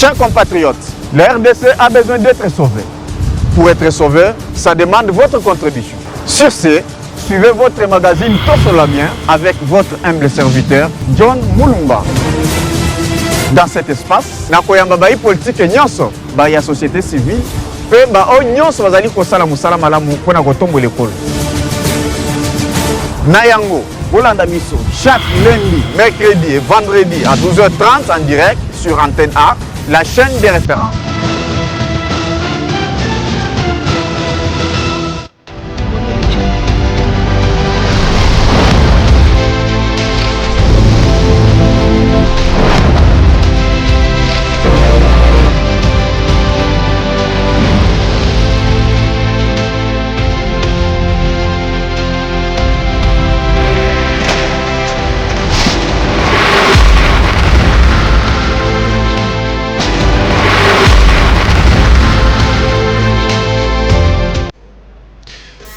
Chers compatriotes, la RDC a besoin d'être sauvée. Pour être sauvé, ça demande votre contribution. Sur ce, suivez votre magazine Tosolamien avec votre humble serviteur, John Mulumba. Dans cet espace, nakoyamba bai politique nyonso, ba ya société civile, pe ba o nyonso bazali kosala musala malamu pona kotombola ekolo. Nayango, Olanda Miso, chaque lundi, mercredi et vendredi à 12h30 en direct sur Antenne A, la chaîne des références.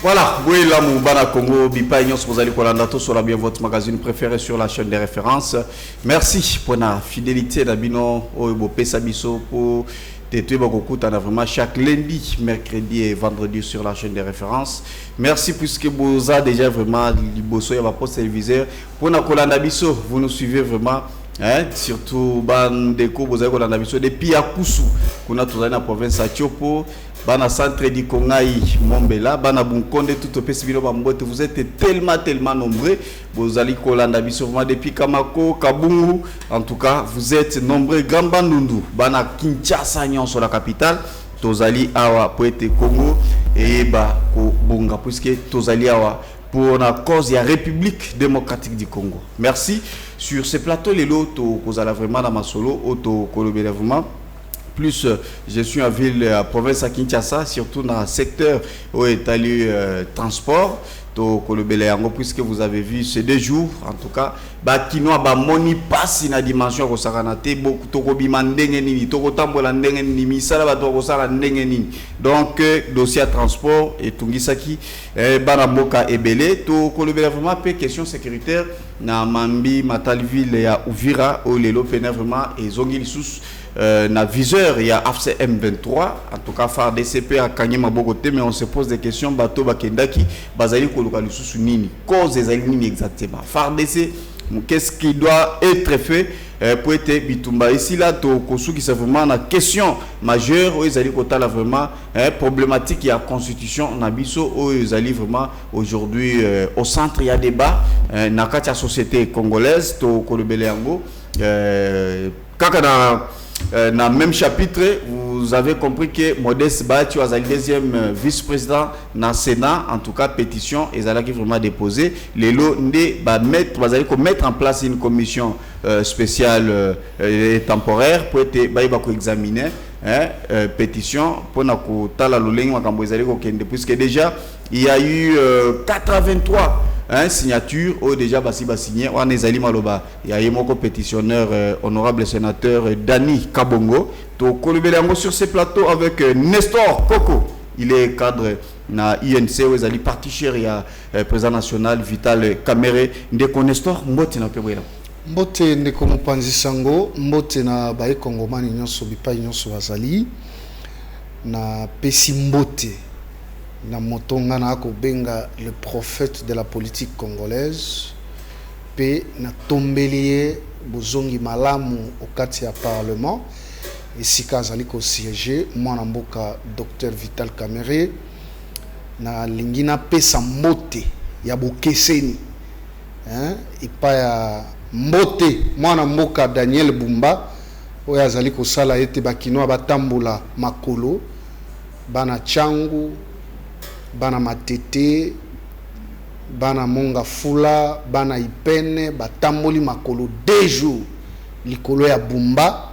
Voilà, oui, là, Moubana Congo, Bipa, vous allez sur la bien votre magazine préféré sur la chaîne des références. Merci pour la fidélité d'Abino, au Pesabiso, pour vraiment chaque lundi, mercredi et vendredi sur la chaîne des références. Merci puisque vous avez déjà vraiment l'Iboso et votre téléviseur. Pour la Kolanda Biso, vous nous suivez vraiment. Surtout Bandeko, vous avez Kolanda Biso depuis Yakusu, qu'on a tous dans la province à Tiopo. Bana centre di Kongai Mombela, Bana Bunkonde, tout au Pesibilo Bambote, vous êtes tellement nombreux. Vous allez Kolanda Bissourma depuis Kamako, Kabungu. En tout cas, vous êtes nombreux. Gambandundu, Bana Kinshasa, Nyon sur la capitale. Tozali Awa, Poete Congo, et Ba Bunga, puisque Tozali Awa pour la cause de la République démocratique du Congo. Merci. Sur ce plateau, les lots, vous allez vraiment dans ma solo, auto Kolobele vraiment. Plus je suis en ville, à province à Kinshasa, surtout dans le secteur où est allé transport. Puisque vous avez vu ces 2 jours, en tout cas, Bakinoa Bamoni passe une dimension au Saranate, beaucoup de mandengeni, Tokotambola ndengeni, Misala Batokosara ndengeni. Donc, dossier à transport et Tungisaki, Banaboka et Belé, Tokolobela vraiment peu question sécuritaire, na Mambi, Matalville et à Ouvira, où les lopénés vraiment et Zongilissus. Na viseur, il y a AFC M23, en tout cas phare DCP à Kanyema Bogoté, mais on se pose des questions, bateau Bakendaki, Bazali Kolokalusu Nini, cause des alignés exactement. Phare DC, qu'est-ce qui doit être fait pour être Bitumba? Ici là, Tokosu qui c'est vraiment la question majeure, où ils allaient côté là vraiment problématique, il y a constitution, Nabiso, où ils allaient vraiment aujourd'hui au centre, il y a débat, Nakatia société congolaise, Tokolobeleango, Kakana. Dans le même chapitre, vous avez compris que Modeste Bati est le deuxième vice-président dans le Sénat, en tout cas pétition, et ils ont vraiment déposé. Les lots mettre en place une commission spéciale et temporaire pour être examiner pétition pour puisque déjà il y a eu 83 signature déjà basi signé on est ali maloba il y a eu mon pétitionnaire honorable sénateur Dani Kabongo to kolobelango sur ce plateau avec Nestor Koko, il est cadre na INC où ali parti cher ya président national Vital Kamerhe ndeko Nestor mboti na kebwela mbote ndeko mopanzi sango mbote na bae kongomani nyonso bipai nyonso bazali na pesi mbote na motonga na kobenga le prophète de la politique congolaise pe na tombelie bozongi malamu okati ya parlement esika azali ko siéger mwana mboka Dr Vital Kamerhe na lingina pesa mbote ya bokeseni ipa ya mbote mwana mboka Daniel Bumba oyo azali kosala ete bakinoa batambola makolo bana changu bana matete bana monga fula bana ipene batamboli makolo 2 jours likolo ya Bumba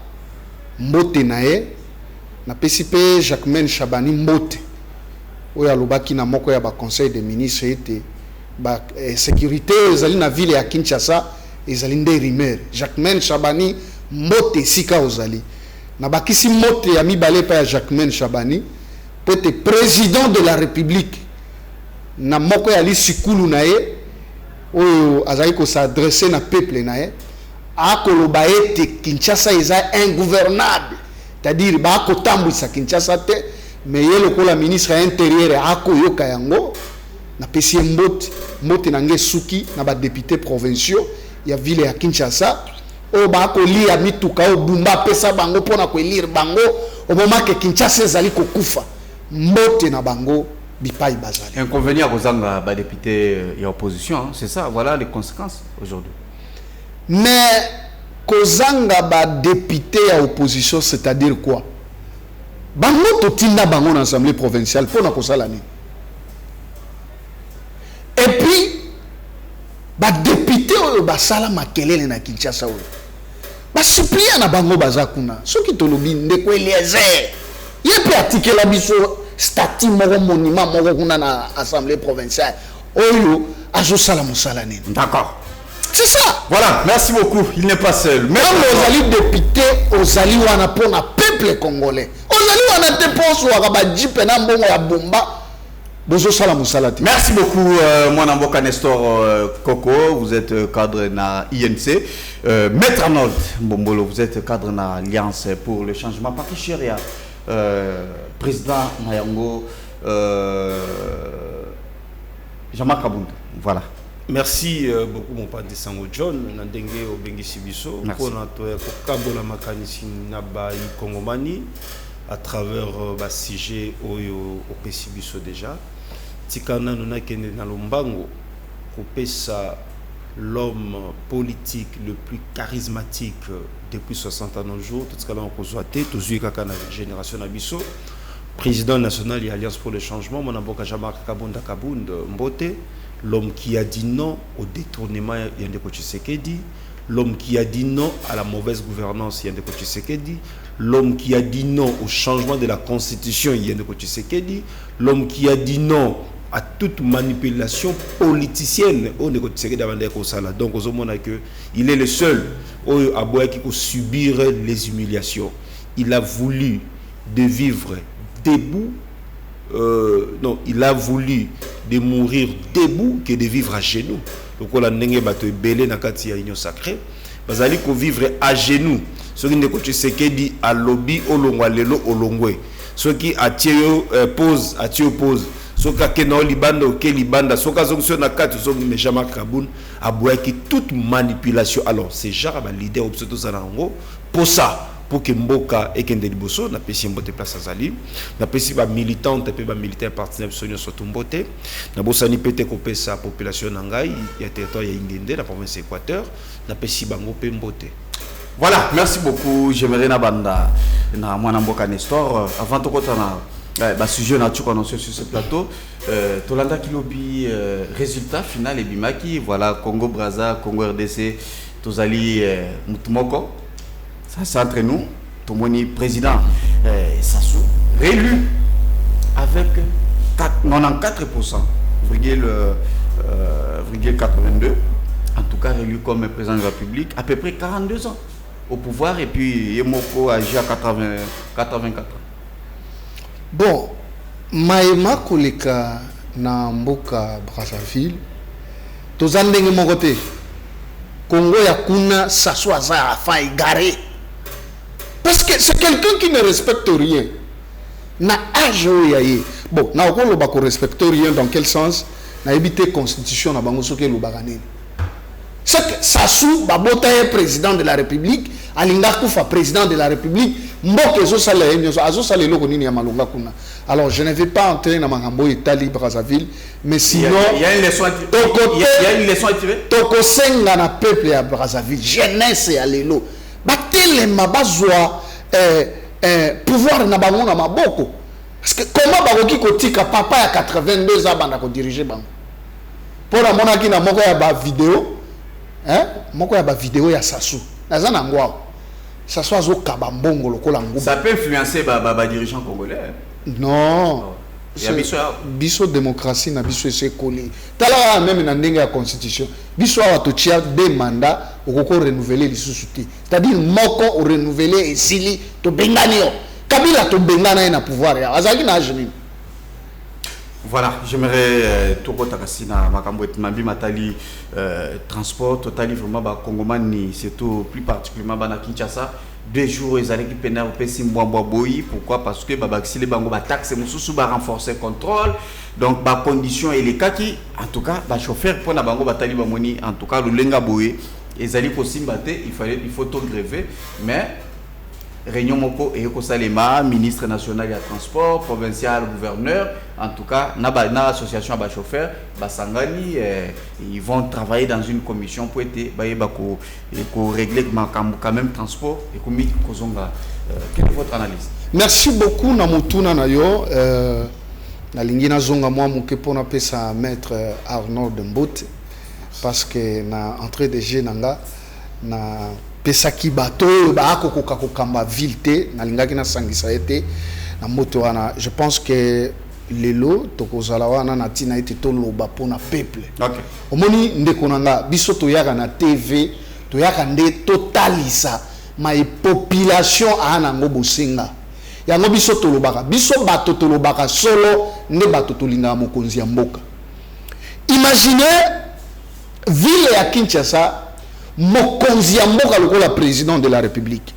mbote nae na PCP Jacquemaine Chabani mbote oyo alobaki na moko ya ba conseil des ministres ete ba sécurité ezali na ville ya Kinshasa ezali nde rimer Jacquemaine Chabani mbote sika ozali na bakisi mbote ya mibale pa ya Jacquemaine Chabani peut être président de la République na moko ya lisikulu na ye oyo azali ko s'adresser na peuple na ye akoloba ete Kinshasa eza ingouvernable c'est-à-dire bako tambwisa Kinshasa te mais yelo ko la ministre intérieur ako yoka yango na pesi mbote na nge suki na ba député provinciaux ya ville ya Kinshasa o bako lia mituka o bumba pesa bango pona ko lire bango au moment que Kinshasa ezali ko kufa mbote na bango bipai bazali. Inconvénient aux ba député et opposition, hein, c'est ça, voilà les conséquences aujourd'hui. Mais kozanga ba député à opposition, c'est-à-dire quoi? Bango totinda bango dans l'Assemblée provinciale pour na kosala ni. Et puis ba député oyo basala makelele na Kinshasa oyo. Ba supplier na bango bazakuna. Soki tolobi ndeko Eliezer. Yepe atikela biso statut moko monument moko kuna na Assemblée provinciale. Oyo azo sala musala nini. D'accord. C'est ça. Voilà, merci beaucoup. Il n'est pas seul. Même aux députés, aux alliés wana pour le peuple congolais. Aux alliés wana te pense ou akaba jipe na mbongo ya bomba. Bozo sala musala te. Merci beaucoup, mon amboka Nestor Koko. Vous êtes cadre na INC. Maître Arnold Mbombolo, vous êtes cadre na Alliance pour le changement. Parti Chéria, président Mayango, Jean-Marc Kabound. Voilà. Merci beaucoup mon père de Sango John Nandenge Obengi Sibiso pour notre kabola makanisi na bai Kongomani à travers ba sujet au Sibiso déjà tikana nona kende na lombango kopesa l'homme politique le plus charismatique depuis 60 ans nos jours tout ce qu'on a constaté tous kaka na génération na biso président national et Alliance pour le changement mon amboka Jean-Marc Kabound Mbote. L'homme qui a dit non au détournement Yandeko Tshisekedi, l'homme qui a dit non à la mauvaise gouvernance Yandeko Tshisekedi, l'homme qui a dit non au changement de la constitution Yandeko Tshisekedi, l'homme qui a dit non à toute manipulation politicienne au Yandeko Tshisekedi avant d'être au Sala. Donc il est le seul à subir les humiliations. Il a voulu de vivre debout. Non, il a voulu de mourir debout que de vivre à genoux. Donc on a n'engé bateau belé na kati ya union sacrée. Bazali ko vivre à genoux. Ce qui ne coach Sekedi à lobby olongwa lelo olongwe. Ce qui a tio pose a tio pose. Ce qui a kena libanda ke libanda. Ce qui a zonction na kati zongi ne Jean-Marc Kabound a boyaki toute manipulation. Alors c'est genre ba leader obsoto zanango pour ça. Pour que Mboka et Kende Liboso na pesi mbote place azali na pesi ba militante pe ba militaire partenaire sonyo soto mbote na bosani pete ko pesa population nangai ya territoire ya Ingende la province Équateur na pesi bango pe mbote. Voilà, merci beaucoup. J'aimerais na banda na mwana mboka Nestor avant to kotana ba sujet na tuko annoncé sur ce plateau Tolanda Kilobi résultat final et bimaki voilà Congo Brazza Congo RDC tozali mutumoko. Ça c'est entre nous, Tomoni président Sassou, réélu avec 94,82, en tout cas réélu comme président de la République, à peu près 42 ans au pouvoir et puis Yemoko a agi à 84 ans. Bon, Maïma Koleka na Mboka Brazzaville, tozandenge mokote, Congo Yakuna Sassou Aza a failli égaré. Parce que c'est quelqu'un qui ne respecte rien. Na âge bon, na okolo bako respecte rien dans quel sens? Na évité constitution na bango soke lo bagane. C'est que Sassou babota est président de la République, Alinga Koufa président de la République, mboke zo sala enyo azo sala loko nini ya malonga kuna. Alors je ne vais pas entrer dans Makambo Italie Brazzaville, mais sinon il y a une leçon à tirer. Toko senga na peuple ya Brazzaville, jeunesse ya lelo. Batelema bazwa pouvoir na bango na maboko parce que comment bakoki kotika papa ya 82 ans banda ko diriger bango pona monaki na moko ya ba vidéo moko ya ba vidéo ya Sassou naza na ngwa Sassou azo kaba mbongo lokola nguba ça peut influencer ba dirigeants congolais non biso démocratie na biso ese koli tala même na ndenge ya constitution biso awa to tia des mandats okoko renouveler lisusu te c'est-à-dire moko o renouveler esili to bengani yo Kabila to bengana na pouvoir ya azali na ajeni. Voilà, j'aimerais tout retracer na makambo et mambi matali transport totali vraiment ba Congomani surtout plus particulièrement ba na Kinshasa 2 jours ils allaient qui peiner au pessim boy. Pourquoi? Parce que si les bango taxe mususu ba renforcer contrôle, donc ba condition et les cas qui en tout cas ba chauffeur pour na bango batali ba moni en tout cas le lenga boy ils allaient ko simbate il faut tout gréver mais réunion moko et ko salema ministre national du transport provincial gouverneur en tout cas na association ba chauffeur ba sangani ils vont travailler dans une commission pour être ba ko régler quand même transport et komi kozonga quelle est votre analyse? Merci beaucoup na mutuna na yo na lingina zonga moi muke pona pesa maître Arnaud Dembote parce que na entrée de jeu nanga na pesaki bato ba kokoka kokamba ville na lingaki na sangisa ete na moto wana je pense que lelo tokozala wana na tina ete to loba pona peuple. OK. Omoni ndeko nanga biso to yaka na TV to yaka nde totalisa ma population ana ngo bosenga. Yango biso to lobaka biso bato to lobaka solo nde bato to linga mokonzi ya mboka. Imaginez ville ya Kinshasa mokonzi ya mboka lokola président de la république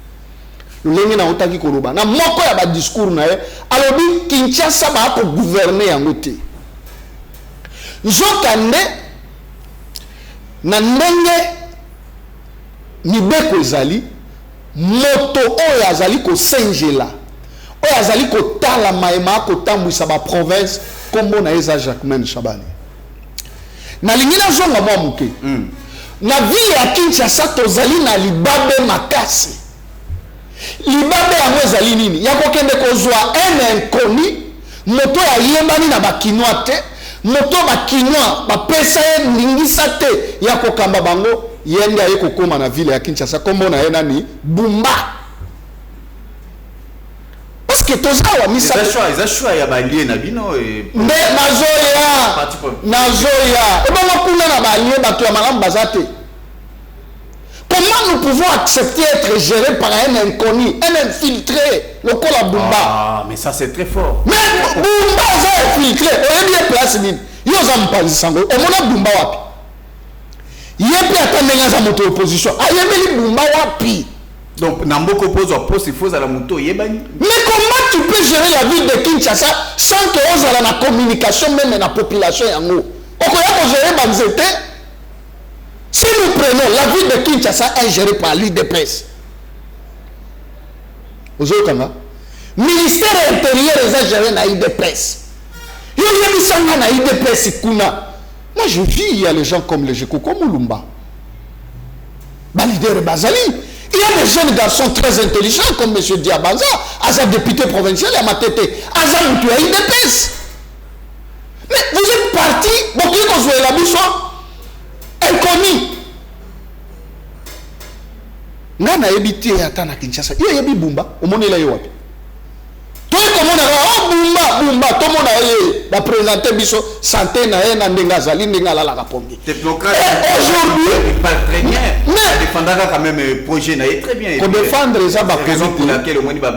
lolenge na otaki koloba na moko ya ba discours na ye alobi Kinshasa ba ko gouverner yango te nzokande na ndenge mibeko ezali moto oyo azali ko sengela oyo azali ko tala maema ko tambwisa ba province kombo na eza Jacquemain Chabani na lingina zonga mwa muke na ville ya Kinshasa tozali na libabe makasi libabe yango ezali nini ya kokende kozwa un inconnu moto ya yembani na bakinois te moto bakinois bapesa ye ndingisa te ya kokamba bango yende aye kokoma na ville ya Kinshasa kombo na ye nani Bumba parce que tozawa misa ils choix ya balie na bino et mais nazoya et bon kuna na balie bato ya malamu bazate. Comment nous pouvons accepter être gérés par un inconnu, un infiltré, le col à Bumba? Ah, mais ça c'est très fort. Mais Bumba est infiltré. On est bien placé. Il y a pas de sango. On a Bumba wapi. Il y a plus attendre dans moto opposition. Ah, il y a Bumba wapi. Donc, Namboko oppose au poste, il faut à la moto yebani. Mais comment tu peux gérer la ville de Kinshasa sans que on ait la communication même dans la population yango? On peut gérer Banzete. Si nous prenons la ville de Kinshasa est gérée par l'UDPS. Vous avez vu? Ministère intérieur est géré par l'UDPS. Il y a des gens qui ont l'UDPS. Moi je vis, il y a les gens comme les Jeko, comme Mulumba. Balidere Bazali. Il y a des jeunes garçons très intelligents comme M. Diabanza, Aza député provincial à Matete, Aza Moutou à l'UDPS. Mais vous êtes partis, bon, qui vous avez la bouche inconnu. Nana ebiti ata na Kinshasa. Yo yebi Bumba, omonela yo wapi? Toi comment on a Bumba, tout le monde a la présenter biso santé na na ndenga zali ndenga la kapombi. Technocrate. Aujourd'hui, il parle très bien. Mais défendra quand même projet na très bien. Pour défendre ça ba raison pour laquelle omoni ba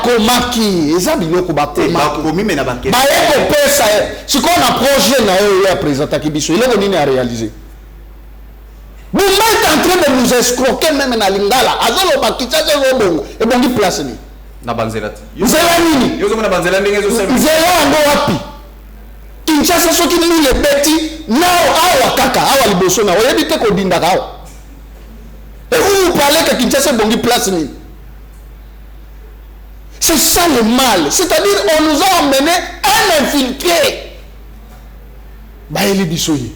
komaki, eza biloko ba komaki. Komi mena ba ke. Ba yeko pesa. Si qu'on a projet na yo ya présenter kibiso, il est venu à réaliser. Bumba est en train de nous escroquer même na lingala. Azolo ba kitsaze robongo e bongi place ni. Na banzelati. Nzela nini? Yo zomona banzela ndenge zo sema. Nzela ngo wapi? Kinshasa soki nini le beti nao awa kaka awa liboso na oyebi te ko dinda kawa. Et vous parlez que Kinshasa bongi place ni. C'est ça le mal. C'est-à-dire on nous a emmené un infiltré. Baeli bisoyi.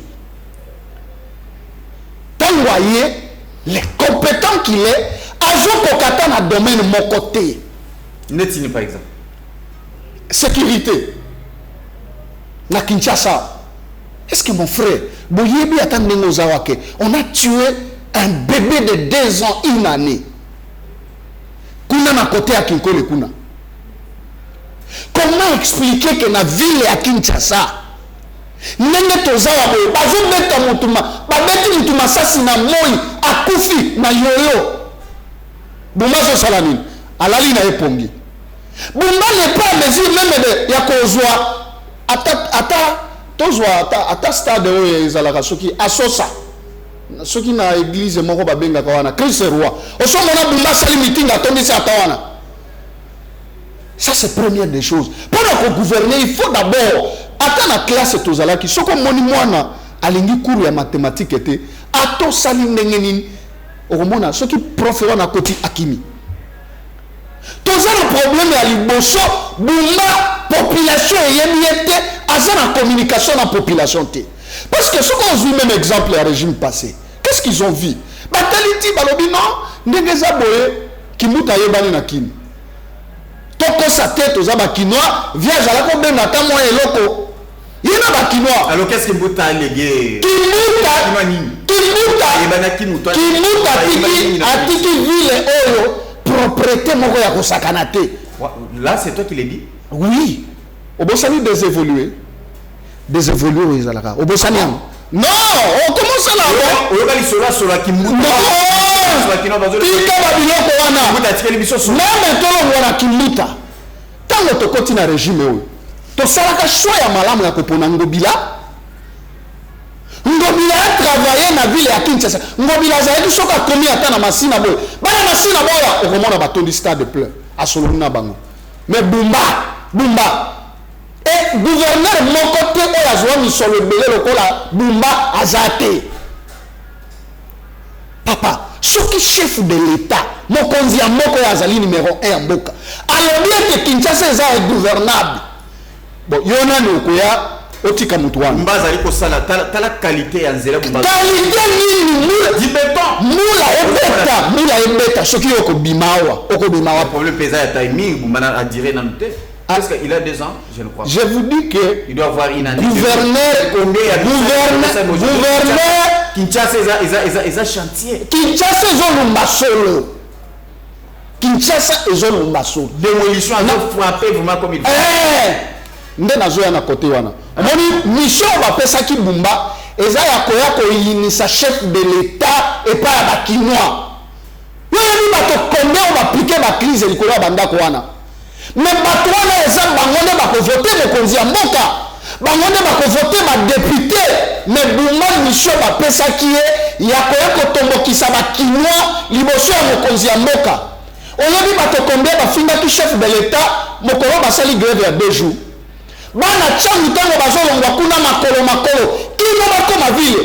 Voyez les compétents qu'il est, Azo Kokata dans le domaine de mon côté. Netini par exemple. Sécurité. Na Kinshasa. Est-ce que mon frère, Boyebi attendez nos awake, on a tué un bébé de 2 ans, 1 année. Kuna na côté à Kinkole Kuna. Comment expliquer que la ville est à Kinshasa? Nenge tozawa boye bazobeta mutuma babeti mutuma sasi na moi akufi na yoyo Bumba zo salamine alali na epongi Bumba n'est pas à mesure même de ya kozwa ata stade oyo ezalaka soki asosa ceux qui na église moko babenga kawana Christ roi oso mona bumba sali meeting atondi sa tawana. Ça c'est première des choses. Pour le gouverner, il faut d'abord attendre la classe tozala qui soko moni mwana alingi cours ya mathématiques était ato sali ndengeni okomona ceux qui proférant na koti akimi. Tozala problème ya liboso bumba population yemiete azana communication na population té. Parce que ce qu'on vu même exemple le régime passé. Qu'est-ce qu'ils ont vu? Bataliti balobi non ndengeza boye kimuta yebani na kini. Toko sa tête aux abakinois via jalako benga ta mo eloko. Yena bakinois. Alors qu'est-ce que Mbuta légué? Kimuta atiki ville oyo propriété moko ya kosakana te. Là c'est toi qui l'as dit? Oui. Obosani désévolué. Désévolué aux alaka. Obosani. Non, on commence à la voir. On va aller sur la Kimuta. Non. Même tolo Kimuta. Tant que tu continues à régime, tu salaka choix ya malamu ya kopona Ngobila. Ngobila a travaillé dans la ville ya Kinshasa. Ngobila a dit soka komi ata na masina boy. Bana masina boya okomona batondi stade de pleurs. Asolona bango. Mais Bumba. Et gouverneur mon côté oya zwa misolo belé lokola Bumba azate. Papa, ce qui chef de l'État, mon konzi moko yazali numéro 1 en Boka. Alors bien que Kinshasa est gouvernable. Bon, yona no koya otika mutuana. Mbazali ko sala tala qualité ya nzela Bumba. Qualité nini di béton. Mula ebeta ce qui oko bimawa, problème pesa ya timing Bumba a diré dans te. Parce qu'il a 2 ans, je ne crois pas. Je vous dis que il doit avoir une année. Gouverneur Kinshasa est chantier. Kinshasa est un solo. Démolition a frappé vraiment comme il faut. Nde nazoya na côté wana. Omoni mission va pesa ki Bumba eza ya koya ko inisa chef de l'État et pas ba Kinois. Yo ni bato combien on va appliquer la crise likolo banda ko wana. Mais bato wana eza bango ba ko voter mokonzi ya mboka. Bango ba ko voter ba député. Mais Bumba mission va pesa ki ya koya ko tombokisa ba Kinois liboso ya mokonzi ya mboka. Oyebi bato combien ba finga ki chef de l'État mokolo ba sali grève ya 2 jours. Bana changu tango bazolongwa kuna makolo kino bakoma vile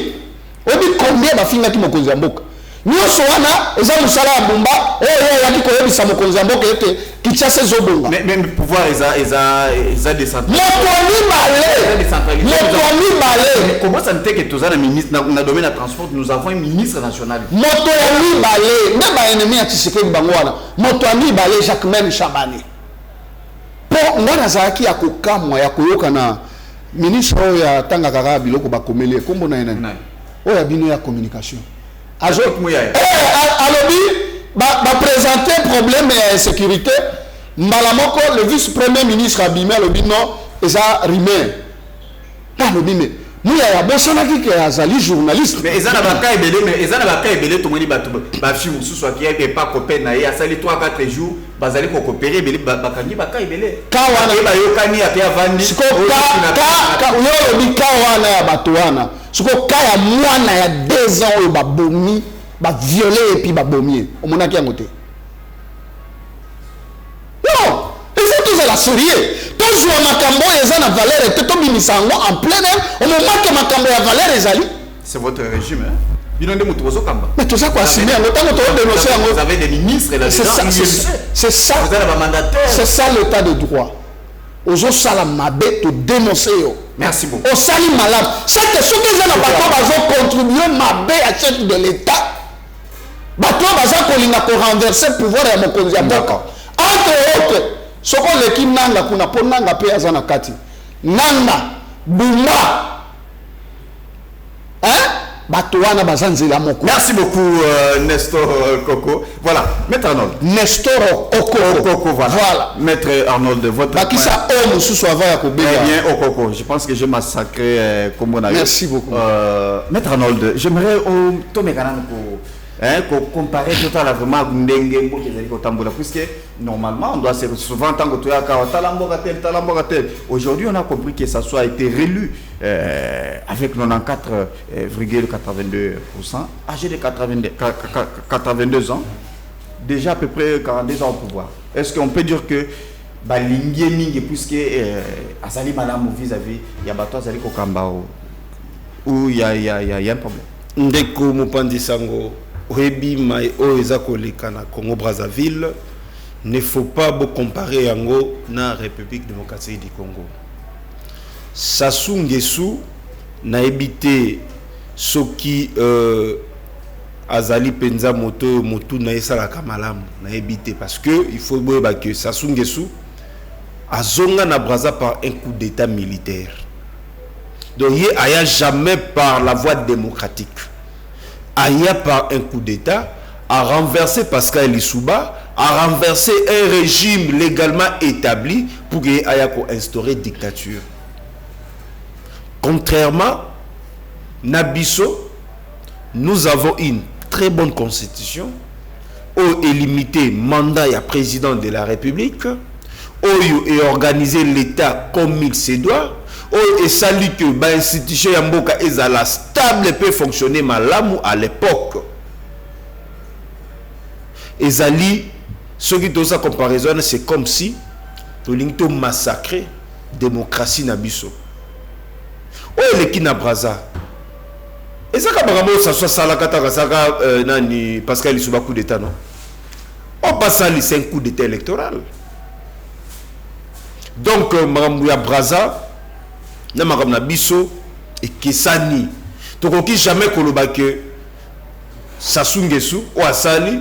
obi combien bafinga ki mokonzi ya mboka nyonso wana eza musala ya Bumba oyo yaki koyebisa mokonzi ya mboka ete Kinshasa ezobonga mais pouvoir eza décentralisé comment ça ne fait que tous un ministre dans le domaine de transport nous avons un ministre national moto ya mibale nde ba ennemi ya Tshisekedi bango wana moto ya mibale Jacquemaine Chabane po ngana zaki ya kokamwa ya koyoka na ministre ya tanga kaka biloko bakomeli kombo na nani oya bino ya communication alobi ba présenter problème ya sécurité mbalamoko le vice-premier ministre abimé alobi non eza rimé alobi mais muya ya bosanaki ke azali journaliste mais ezana baka ebele tomoni bato bafi mosusu aki ebe pas copain na ye asali 3-4 jours bazali ko coopérer ebele bakangi baka ebele kawana bayokani ape avandi siko yo kawana ya bato wana siko ka ya mwana ya 2 ans oyo babomi baviolé et puis babomi omonaki yango te non il faut tous la sérieux toujours makambo eza na valeur et to bimisango en plein air au moment que makambo ya valeur ezali c'est votre régime hein bino nde mutu bozokamba mais tout ça quoi assumer yango tango to dénoncer yango vous avez des ministres là c'est ça vous avez un mandataire c'est ça l'état de droit ozo sala mabe to dénoncer yo merci beaucoup au sali malade c'est que ce que eza na bato bazo contribuer mabe à chef de l'état bato baza kolinga ko renverser pouvoir ya mokonzi ya mboka entre autres soko leki nanga kuna po nanga pe aza na kati nanga Bumba hein bato wana baza nzela moko. Merci beaucoup Nestor Koko. Voilà, Maître Arnold. Nestor Okoko. Voilà. Maître Arnold, votre bakisa homme sous avant ya kobela. Bien Okoko, je pense que j'ai massacré comme on a. Merci beaucoup. Maître Arnold, j'aimerais au Tomé Kananko comparer total vraiment ndenge mboka ezali kotambola puisque normalement on doit se souvent tant que tu as talamboka tel. Aujourd'hui on a compris que ça soit été réélu avec 94,82%, âgé de 82 ans, déjà à peu près 42 ans au pouvoir. Est-ce qu'on peut dire que balingi mingi puisque azali malamu vis-à-vis ya bato azali kokamba ou il y a un problème? Ndeko Mopandi Sango Oyebi mai oeza koleka na Congo Brazzaville, ne faut pas comparer yango na République démocratique du Congo. Sassou Nguesso na ebité soki azali penza moto na esala kamalamu na ebité parce que il faut boyeba que Sassou Nguesso azonga na Brazza par un coup d'état militaire. Donc il aya jamais par la voie démocratique. Aya par un coup d'état a renversé Pascal Lissouba, a renversé un régime légalement établi pour qu'il aya instaurer dictature. Contrairement Nabiso, nous avons une très bonne constitution où est limité mandat à président de la République, où est organisé l'État comme il se doit. Et salut que l'institution Yamboka est stable et peut fonctionner malamu à l'époque. Et Zali, ce qui doit sa comparaison, c'est comme si tu massacré démocratie Nabiso. Oh, les qui na Brazza. Et ça, quand ça soit Salakata, nani Pascal Lissouba coup d'état, non? On passe à c'est un coup d'état électoral. Donc, Maramouya Brazza. Na biso et kesani tokoki jamais koloba que Sassou Nguesso ou asali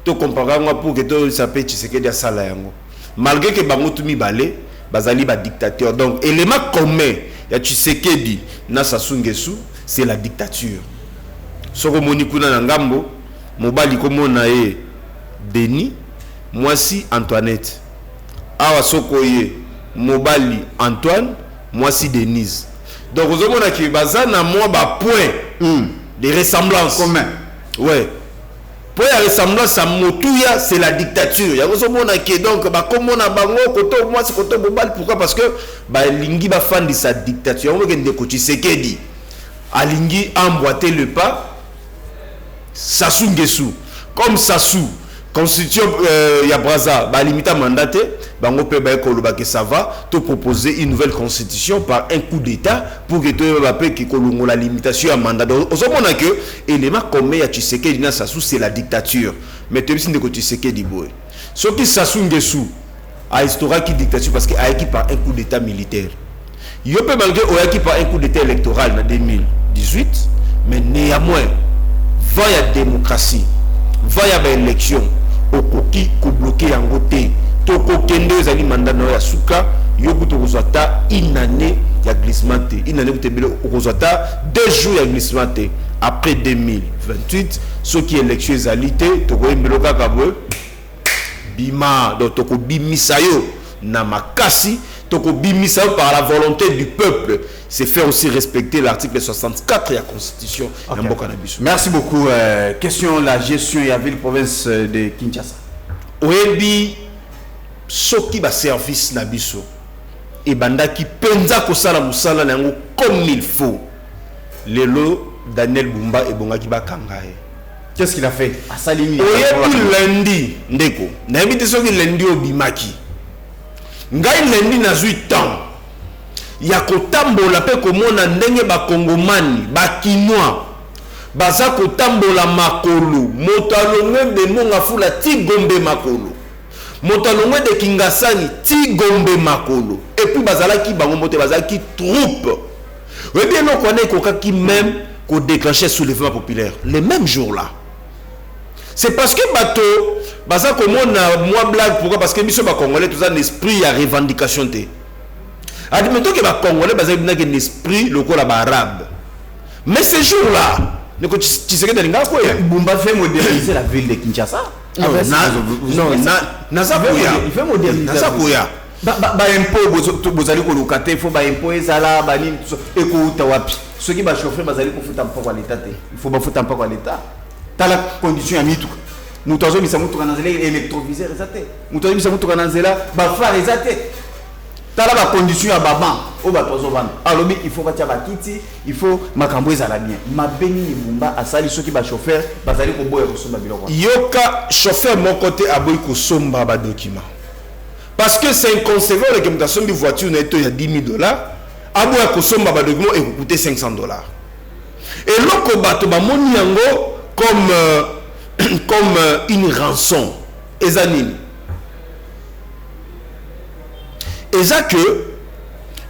to comparer pour que to s'appelle Tshisekedi asala yango malgré que bango tumi balé bazali ba dictateur. Donc élément commun ya Tshisekedi na Sassou Nguesso c'est la dictature. Soko moni kuna na ngambo mobali komona e Denis mwasi Antoinette awa soko ye mobali Antoine moi si Denise. Donc vous avez que bazana moi ba point de ressemblance commun. Ouais. Point de ressemblance à Motouya c'est la dictature. Ya vous avez que donc ba comme on a bango koto moi c'est koto bobal pourquoi parce que ba lingi ba fan de sa dictature. On veut que Ndeko Tshisekedi alingi emboîter le pas Sassou Nguesso comme Sassou constitution ya Brazza ba limita mandaté bango pe ba koloba que ça va te proposer une nouvelle constitution par un coup d'état pour que tu va pe ki kolongo la limitation à mandat. Donc on a que élément comme ya Tshisekedi na Sassou c'est la dictature mais tu sais que Tshisekedi boy ce qui Sassou Nguesso a instauré qui dictature parce que a équipé par un coup d'état militaire. Yo peut malgré a équipé par un coup d'état électoral en 2018 mais néanmoins va y a démocratie va y a élection au koki ko bloquer yango te toko kende ezali mandat na ya suka yoku to kozata une année ya glissement te une année kutebele kozata 2 jours ya glissement te après 2028 ce qui élection ezali te toko embeloka kabwe bima donc toko bimisayo na makasi toko bimisayo par la volonté du peuple. C'est faire aussi respecter l'article 64 de la Constitution. Okay. Merci beaucoup. Question la gestion de la ville-province de Kinshasa. Oyebi, soki ba service na biso. Et banda ki penza ko sala musala nango comme il faut. Lelo Daniel Bumba et bonga ki ba kangaye. Qu'est-ce qu'il a fait? Asalimi. Oyebi lundi ndeko. Na ebite soki lundi obimaki. Ngai lundi na 8 ans. Ya kotambola pe komona ndenge ba kongomani ba kinois baza kotambola makolo motalongwe de monga fula ti gombe makolo motalongwe de kingasani ti gombe makolo et puis bazala ki bango mote bazala ki troupe et bien on connaît koka ki même ko déclencher soulèvement populaire les mêmes jours là. C'est parce que bato baza komona moi blague pourquoi parce que biso ba congolais tout ça un esprit à revendication té. Admettons que les Congolais ont un esprit local arabe. Mais ce jour-là, tu sais que Bumba fait moderniser la ville de Kinshasa. Non, il fait moderniser. Vous allez il faut imposer ça et wapi. Ceux qui va chauffer, ils vont foutre un peu à l'État. Il faut pas foutre un peu à l'État. T'as la condition à mituka. Mutazo bisa mutuka na nzela électroviseur ezate. Mutazo bisa mutuka na nzela ba phare ezate. T'as la condition à baban au batozo van. Alors il faut batia bakiti, il faut makambo ezala bien. Mabeni Bumba asali soki ba chauffeur bazali ko boya ko somba biloko. Yoka chauffeur mon côté aboy ko somba ba document. Parce que c'est inconcevable que mutation de voiture na eto ya $10,000. Aboya ko somba ba document et coûter $500. Et loko bato ba moni yango comme une rançon. Ezanini. Et ça que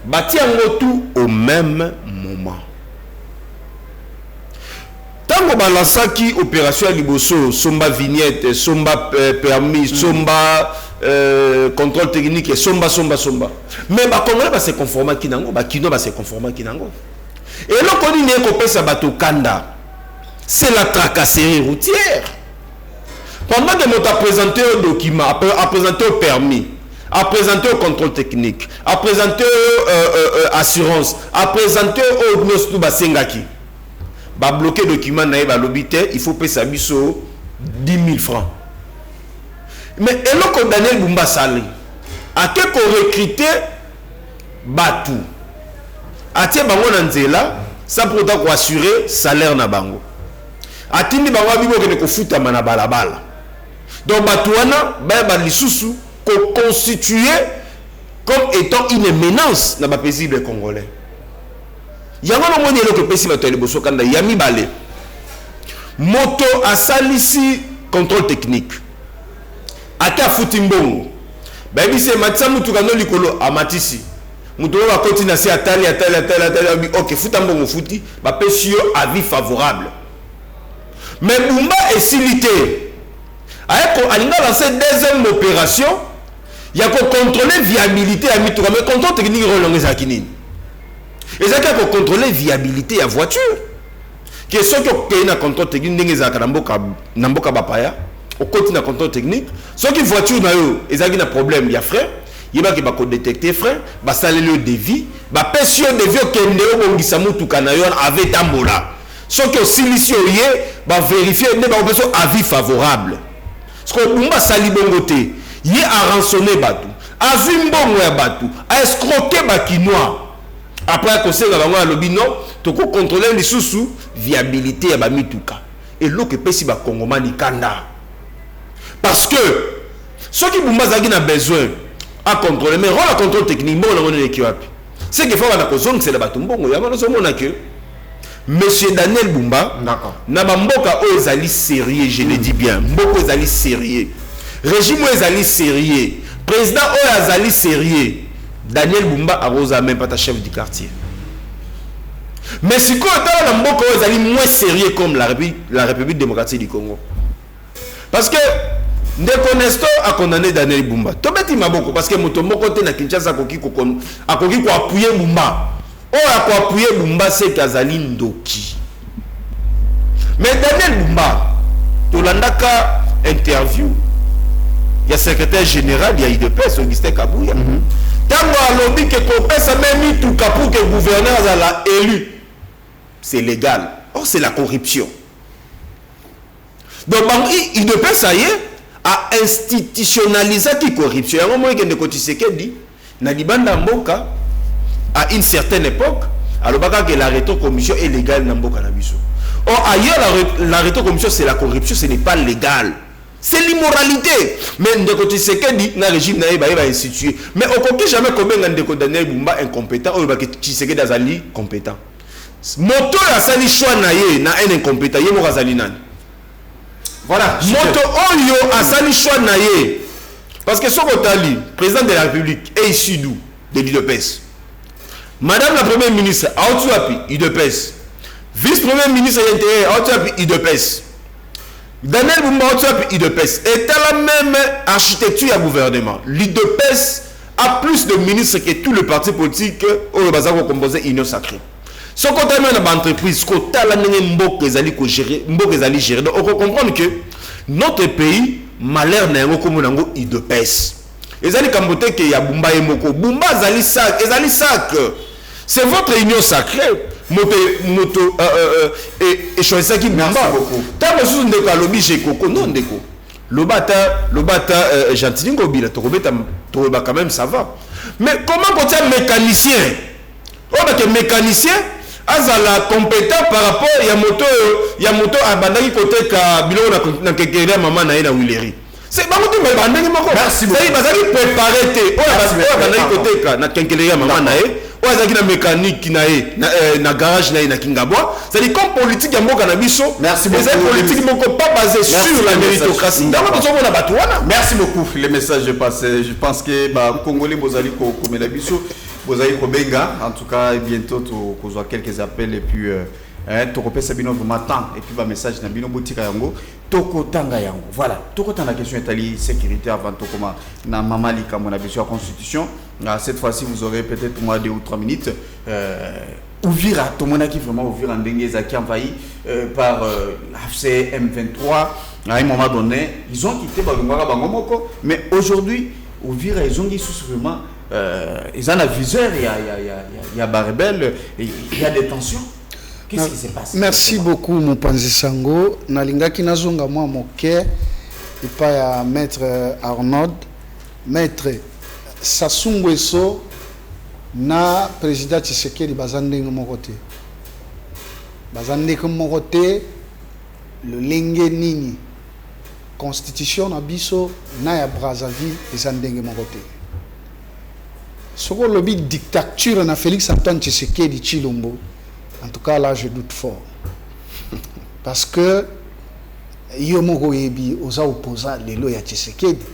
bâti en tout au même moment. Tango balasaki opération à Liboso, somba vignette, somba permis, somba contrôle technique, somba. Mais ba Congolais ba se conformer kinango, ba kino ba se conformer kinango. Et là qu'on dit qu'on peut ça bateau kanda, c'est la tracasserie routière. Pendant que nous t'a présenté un document, à présenter au permis, à présenter au contrôle technique, à présenter assurance, à présenter au Gnostu Basengaki. Ba bloquer document naïe ba l'obité, il faut payer sa biso 10 000 francs. Mais et là que Daniel Bumba Sali, à quel qu'on recruter Batou, à tiens bango nanzela, ça pour autant qu'on assurer salaire na bango. À tindi bango bibo que ne ko futa mana balabala. Donc Batouana, ba lisusu constitué comme étant une menace dans le paisible congolais. Il y a un moment où pesi batole boso kanda yami balé. Moto a salisi contrôle technique. Aka futimbongo. Ba bise matisa mutu kano likolo amatisi. Mutu va continuer à atali OK futambongo futi ba pesi yo avis favorable. Mais Bumba est silité. Ayeko alinga lancer deuxième opération. Il y a qu'on contrôler viabilité à Mitoura, mais contrôle technique relongé ça kinini. Et ça qu'il faut contrôler viabilité à voiture. Que ceux qui ont un contrôle technique n'engagent pas n'amboka bapaya, au côté d'un contrôle technique. Ceux qui voiture na yo, ils ont un problème, il y a frein, il y a qui détecter frein, bah ça le dévi, bah pression de vieux qui ne ont gisamu tout canayon avec tambola. Ceux qui ont silicé bah vérifier ne bah besoin avis favorable. Ce qu'on Bumba sali bongoté. Il a rançonné Batou, a vu mbongo ya Batou, a escroqué Bakinois. Après qu'on s'est rendu à l'obino, tu peux contrôler les sous viabilité ya Bamituka. Et l'eau que pesi ba Congomani Kanda. Parce que ceux qui Bumba Zagi a besoin à contrôler, mais rôle à contrôle technique, bon on a l'équipe. C'est que faut la cause c'est la Batou mbongo ya mano somo na que Monsieur Daniel Bumba, d'accord. Na bamboka o ezali sérieux, je le dis bien, mboko ezali sérieux. Régime ezali sérieux, président ezali sérieux. Daniel Bumba arrosa même pas ta chef du quartier. Mais si quoi dans la mboko ezali moins sérieux comme la République démocratique du Congo. Parce que ndeko Nestor a condamné Daniel Bumba. Tobeti maboko parce que moto moko te na Kinshasa akoki ko appuyer Bumba. A appuyer Bumba c'est Kazali Ndoki. Mais Daniel Bumba tolandaka interview. Il y a secrétaire général, il y a IDPS, Augustin Kabouya. Tango a lobby que Kopes a même mis tout pour que le gouverneur soit élu. C'est légal. Or, c'est la corruption. Donc, IDPS, ça y est, a institutionnalisé la corruption. Il y a un moment où il dit, Nadibanda Mboka, à une certaine époque, alors que la rétro-commission est légale dans Mboka Nabiso. Or, ailleurs, la rétro-commission, c'est la corruption, ce n'est pas légal. C'est l'immoralité. Mais Ndeko Tshisekedi na régime na ba institué. Mais on compte jamais combien Ndeko Daniel Bumba incompétent ou Tshisekedi azali compétent. Moto ya sali choix na ye na un incompétent, ye mo azali nani. Voilà, moto oyo asali choix na ye. Parce que Sokotali, président de la République, est issu d'où? De l'UDPS. Madame la première ministre, Aotuapi, UDPS. Vice-premier ministre de l'Intérieur, Aotuapi, UDPS. Daniel Bumba IDPS est à la même architecture à gouvernement. L'IDPS a plus de ministres que tous les partis politiques au bazar composé Union Sacrée. Ce côté même dans l'entreprise, côté la mbok ezali ko gérer, mbok ezali gérer. Donc on comprend que notre pays malheur na yango comme nango IDPS. Ezali kambote que ya Bumba et Moko. Bumba ezali sac. C'est votre Union Sacrée. moto et choisir qui merci beaucoup. Tant que vous n'êtes pas lobby chez Coco non déco. Le bata gentil ngobila to quand même ça va. Mais comment quand un mécanicien que mécanicien azala compétent par rapport ya moto abandaki côté ka biloko na kekele maman na ina wileri. C'est pas moto mais bandaki moko. Merci beaucoup. C'est bazaki préparé té. O abandaki côté ka na kekele ya maman na e. O azaki na mécanique na e na garage na Kingabwa. C'est dit comme politique ya mboka na biso. Merci beaucoup. C'est politique moko pas basée sur la méritocratie. Merci beaucoup. Les messages passés. Je pense que Congolais bozali ko komela biso. Bozali ko benga. En tout cas, bientôt tu kozwa quelques appels et puis tokopé sabino matin et puis message na bino botika yango toko tanga yango. Voilà. Toko tanga question étali sécurité avant to comment na mamali comme on a besoin constitution. Cette fois-ci vous aurez peut-être moins 2 ou 3 minutes. Ouvira, tout le monde qui vraiment ouvrir en dengue qui envahi par l'AFC M23 à un moment donné, ils ont quitté Bagongara Bangomoko, mais aujourd'hui, Ouvira, ils ont dit vraiment, ils ont un viseur, il y a Barbel, il y a des tensions. Qu'est-ce qui s'est passé? Merci beaucoup, mon Panzi Sango. Nalinga Kinazonga, moi, mon cœur, et pas à Maître Arnaud, Maître Sassou Nguesso. Na président Tshisekedi bazandenge mokote le lenge nini constitution na biso na ya Brazzaville ezandenge mokote soko lobi dictature na Félix Antoine Tshisekedi Chilombo. En tout cas là je doute fort parce que yo moko yebi oza opposant lelo ya Tshisekedi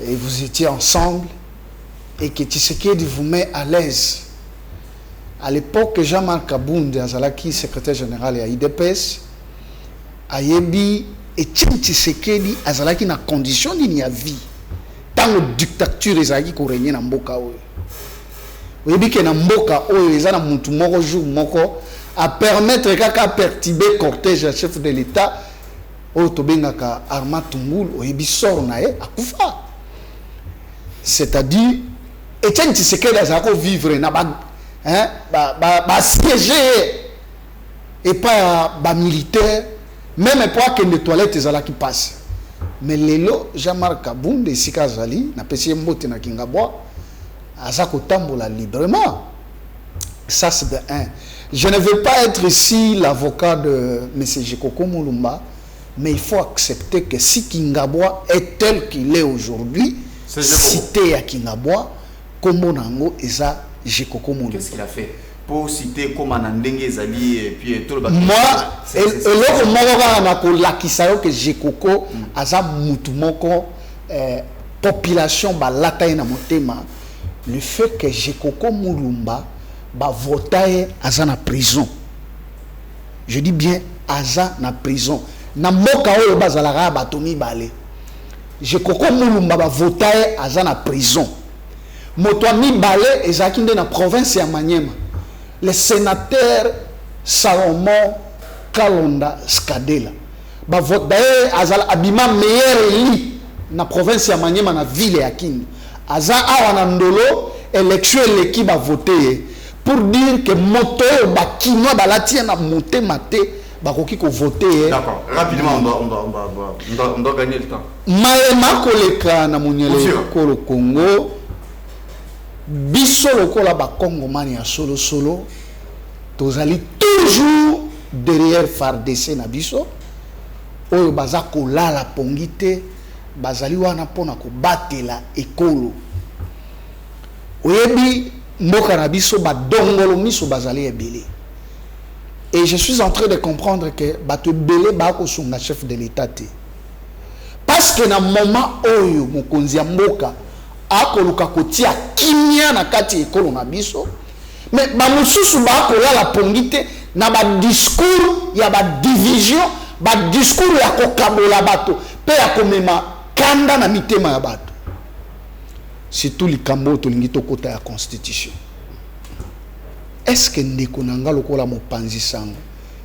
et vous étiez ensemble et que Tshisekedi vous met à l'aise. À l'époque, Jean-Marc Kabound, Azalaki, secrétaire général à IDPS, Ayebi et Tshisekedi, Azalaki na condition d'une vie. Tant que dictature Azalaki ko régner na mboka oyo. Oyebi ke na mboka oyo ezana muntu moko jour moko à permettre kaka perturber cortège à chef de l'État oyo tobengaka Armand Tungulu oyebi sort na ye akufa. C'est-à-dire Etienne Tshisekedi a vivre siégé et pas militaire, même pas que les toilettes qui passent. Mais Lelo, Jean-Marc Kabound et Sika Zali, na pesi mbote na Kingabwa, azako tambola librement. Ça c'est de un. Je ne veux pas être ici l'avocat de M. Jekoko Mulumba, mais il faut accepter que si Kingabwa est tel qu'il est aujourd'hui, cité à Kingabwa, Kombo nango eza Jekoko Mulumba. Qu'est-ce qu'il a fait pour citer comme Anandenge Zali et puis tout le bateau? Moi, eloko moko na ko lakisa que Jekoko aza mutu moko population ba lataye na motema, le fait que Jekoko Mulumba ba votaye aza na prison. Je dis bien aza na prison. Na mboka oyo bazalaka bato mibale. Jekoko Mulumba ba votaye aza na prison. Moto mibale ezaki nde na province ya Maniema. Le sénateur Salomon Kalonda Skadela ba votaye azala abima meilleur élu na province ya Maniema na ville ya Kindu. Aza awa na ndolo élection l'équipe a voté pour dire que moto ba kinoa balati na motema te bakoki ko voter. D'accord, rapidement on doit gagner le temps. Maema koleka na munyele ko Congo. Biso lokola ba Congomani ya solo tozali toujours derrière FARDC na biso oyo baza kolala pongite bazali wana pona ko batela ekolo oyebi mboka na biso ba dongolo miso bazali ebele. Et je suis en train de comprendre que bato belé ba ko sunga chef de l'État te parce que na moment oyo mokonzi ya mboka akoluka kotia kimia na kati ekolo na biso mais ba mususu ba kolala pongite na ba discours ya ba division ba discours ya kokabola bato pe ya komema kanda na mitema ya bato. Surtout likambo tolingi tokota ya constitution. Est-ce que ndeko nanga lokola mopanzi sango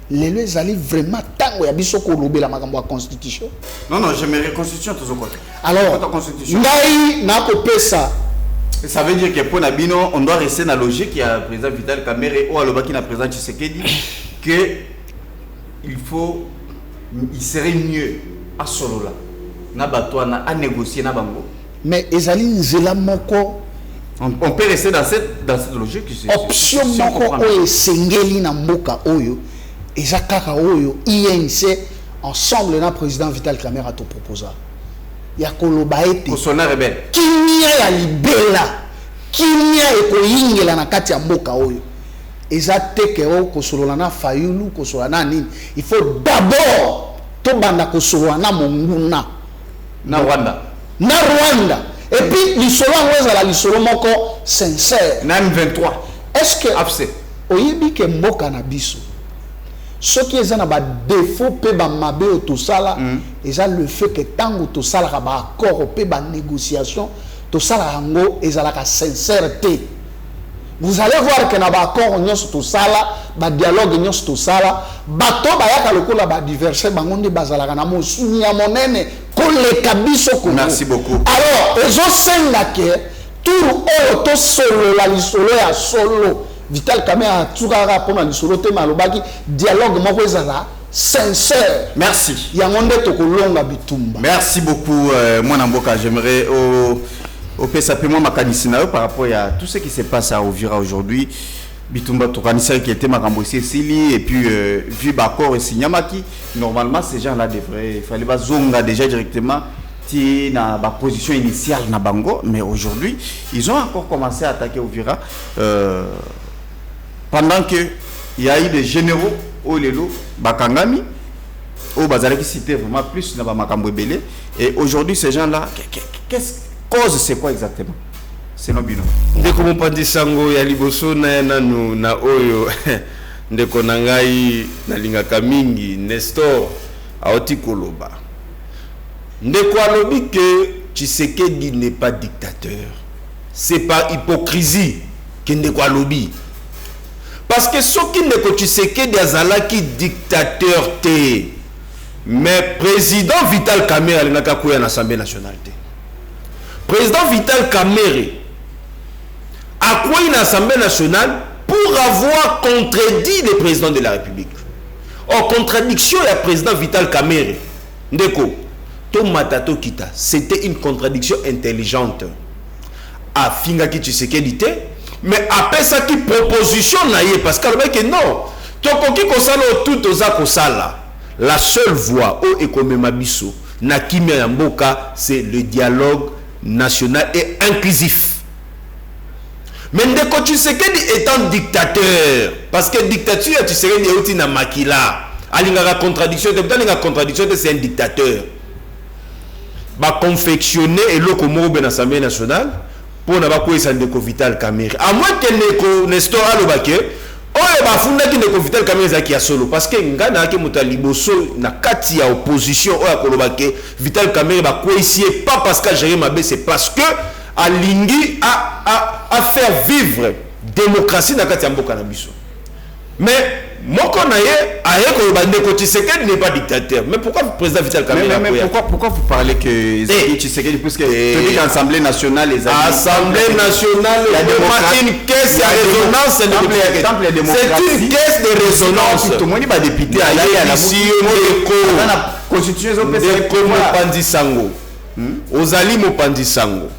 lelo ezali vraiment tango ya biso ko lobela makambo ya constitution? Non, j'aimerais constitution toujours quoi. Alors, ngai na ko pesa Ça veut dire que pour Nabino, on doit rester dans la logique qu'il y a le président Vital Kamerhe ou Alobaki na président Tshisekedi que il serait mieux à Solola à négocier na bango. Mais ezali nzela moko on peut rester dans cette logique. Option moko oyo sengeli na mboka oyo eza kaka oyo INC ensemble na président Vital Kamerhe to proposa. Ya koloba ete Kosona rebelle. Kimia ya libela. Kimia ekoyingela na kati ya mboka oyo. Eza teke o kosolola na Fayulu kosolola na nini. Il faut d'abord to banda kosolola na Monguna na Rwanda. Na Rwanda. Et puis l'isolo ngweza la l'isolo moko sincère. Na M23. Est-ce que abse oyebi ke mboka na biso ce qui est un défaut pe ba mabe o to sala eza le fait que tango to sala ka ba accord pe ba négociation to sala ngo ezalaka sincérité. Vous allez voir que na ba accord nyonso to sala ba dialogue nyonso to sala bato ba yaka lokola ba diverser bangonde bazalaka na mo sunya monene koleka biso ko. Merci beaucoup. Alors ezo senga ke tout o to solo la lisolo ya solo Vital Kamerhe a tout rapport à l'isolo te malobaki dialogue moko ezala sincère. Merci. Yangonde to kolonga bitumba. Merci beaucoup moi Namboka, j'aimerais au PSAP moi makanisina par rapport à tout ce qui se passe à Uvira aujourd'hui. Bitumba to kanisa qui était makambo Cécilie et puis vu Bakor et Sinyamaki, normalement ces gens-là devraient il fallait pas zonga déjà directement na ba position initiale na bango, mais aujourd'hui ils ont encore commencé à attaquer Uvira pendant que il y a eu des généraux au lelo bakangami au bazali qui cité vraiment plus na ba makambo belé, et aujourd'hui ces gens-là qu'est-ce cause c'est quoi exactement? C'est non bino ndeko mopandi sango ya liboso na nanu na oyo ndeko nangai na lingaka mingi Nestor aoti koloba ndeko alobi que Tshisekedi n'est pas dictateur. C'est par hypocrisie que ndeko alobi. Parce que ce qui ndeko Tshisekedi azalaki dictateur te, mais président Vital Kamerhe alingaka koya na Assemblée nationale te. Président Vital Kamerhe a koya na Assemblée nationale pour avoir contredit le président de la République. En contradiction, il y a président Vital Kamerhe ndeko Matato Kita, c'était une contradiction intelligente. A Fingaki Tshisekedi, mais après ça qui proposition naïe parce qu'elle dit que non, tokoki kosala tout oza kosala. La seule voie au ekomemabiso na kimia ya mboka c'est le dialogue national et inclusif. Mais ndeko Tshisekedi étant dictateur, parce que dictature Tshisekedi est na makila, alingaka contradiction, c'est un dictateur. Va confectionner et le Komoro ben Assemblée nationale pour n'avoir quoi ça ndeko Vital Kamerhe. À moins que ndeko Nestor alobake, oyo ba funda ki ndeko Vital Kamerhe za ki ya solo parce que ngana ke mutaliboso na kati ya opposition oyo kolobake Vital Kamerhe ba quoi ici pas parce que gérer ma c'est parce que alingi à faire vivre démocratie na kati ya mboka na biso. Mais moko na ye ayeko bandeko Tshisekedi n'est pas dictateur. Mais pourquoi le président Vital Kamerhe mais pourquoi vous parlez que Tshisekedi puisque l'Assemblée nationale les Assemblée nationale il y a une caisse de résonance c'est une caisse de résonance tout le monde va député à la constitution Mopandi Sango ozali Mopandi Sango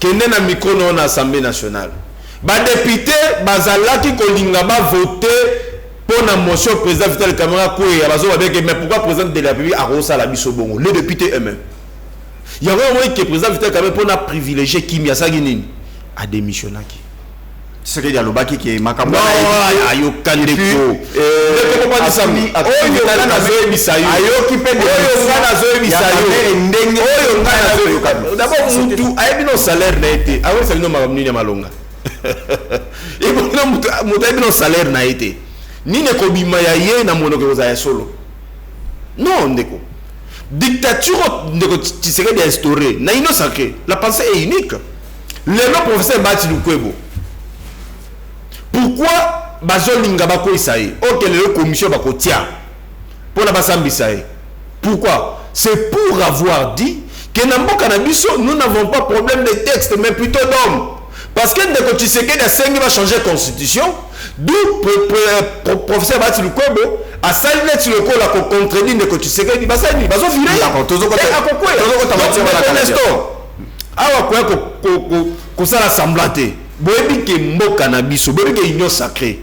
kende na mikono na Assemblée nationale ba député bazalaki kolinga ba voter pour la motion président Vital Kamerhe mais pourquoi président de la République a reçu la biso bongo les députés eux-mêmes il y a vraiment que président Vital Kamerhe pour na privilégié Kimia Saginini a démissionné ce que dialobaki qui est makambo ayo kandeko ndeko pas disami oyo ngana zo bisayo ayo ki pe oyo ngana zo bisayo ndenge oyo ngana zo d'abord mutu ayebi no salaire na été ayo salino makamni ya malonga et mutu ayebi no salaire na été ni ne kobima ya ye na monoko ya solo non ndeko dictature ndeko Tshisekedi a instauré na ino sacré la pensée est unique le professeur Bati Lukwebo pourquoi bazolinga bako isaïe OK le commission bakotia pour la basambisa pourquoi c'est pour avoir dit que na mboka na biso nous n'avons pas problème de texte mais plutôt d'homme Parce que Ndeko Tshisekedi a 5 va changer la constitution, d'où professeur Bati Lukobo a salé le col à contredire Ndeko Tshisekedi, bah ça il va se virer. D'accord, tout ça la semblanté. Boebi ke mboka na biso, boebi ke union sacrée.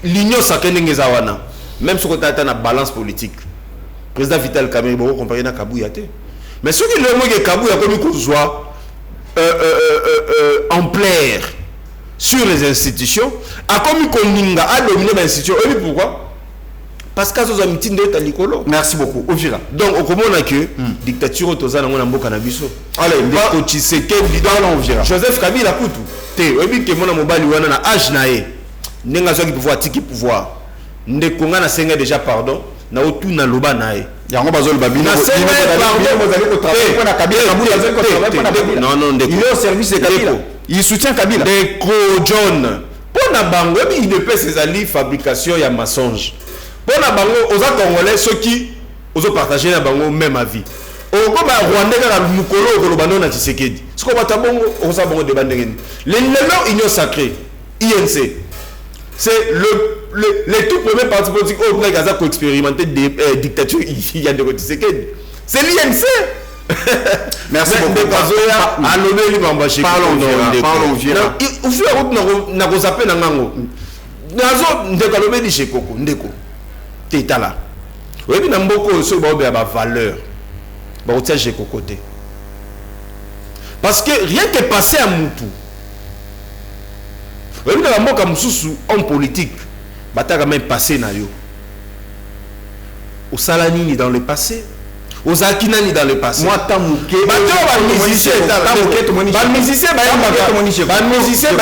L'union sacrée n'engezawana. Même si on a une balance politique. Président Vital Kamerhe bon comparé na Kabouya té. Mais ce qui le mot que Kabouya comme qu'on soit en plaire sur les institutions, a comme qu'on ninga a dominé les institutions. Et pourquoi? Parce que ça a mis de talikolo. Merci beaucoup. Ovira. Donc au comment on a que dictature tozana ngona mboka na biso. Allez, Ndeko Tshisekedi dans Ovira. Joseph Kabila kutu. Té obi ke mona mobali wana na âge na ye. Nenga zo ki pouvoir tiki pouvoir. Ndeko nga na senga déjà pardon. Na otu na loba na ye. Yango bazol babina. Non non Ndeko. Il est au service de Kabila. Il soutient Kabila. Ndeko John. Pona bango il ne peut ses alliés fabrication ya mensonge. Pona bango oza congolais ceux qui ozo partager na bango même avis. O ko ba Rwanda ka mukolo ko lobano na Tshisekedi. Siko bata bongo oza bongo de bandengeni. L'élément union sacrée INC. C'est les tout premiers partis politiques au Black Gaza qui ont expérimenté des dictatures il y a de Tshisekedi. C'est l'INC. Merci beaucoup. Parlons Vira. Il faut route na ko zapper na ngango. Nazo ndeko lobe di shekoko ndeko. Tetala. Oui na mboko so ba ba valeur. Ba otia shekoko te. Parce que rien que passé à Moutou. Oui na mboka mususu en politique. Bataka même passé na yo. Au Salanini dans le passé. Aux Akinani dans le passé. Moi tamuke. Ba musicien ba musicien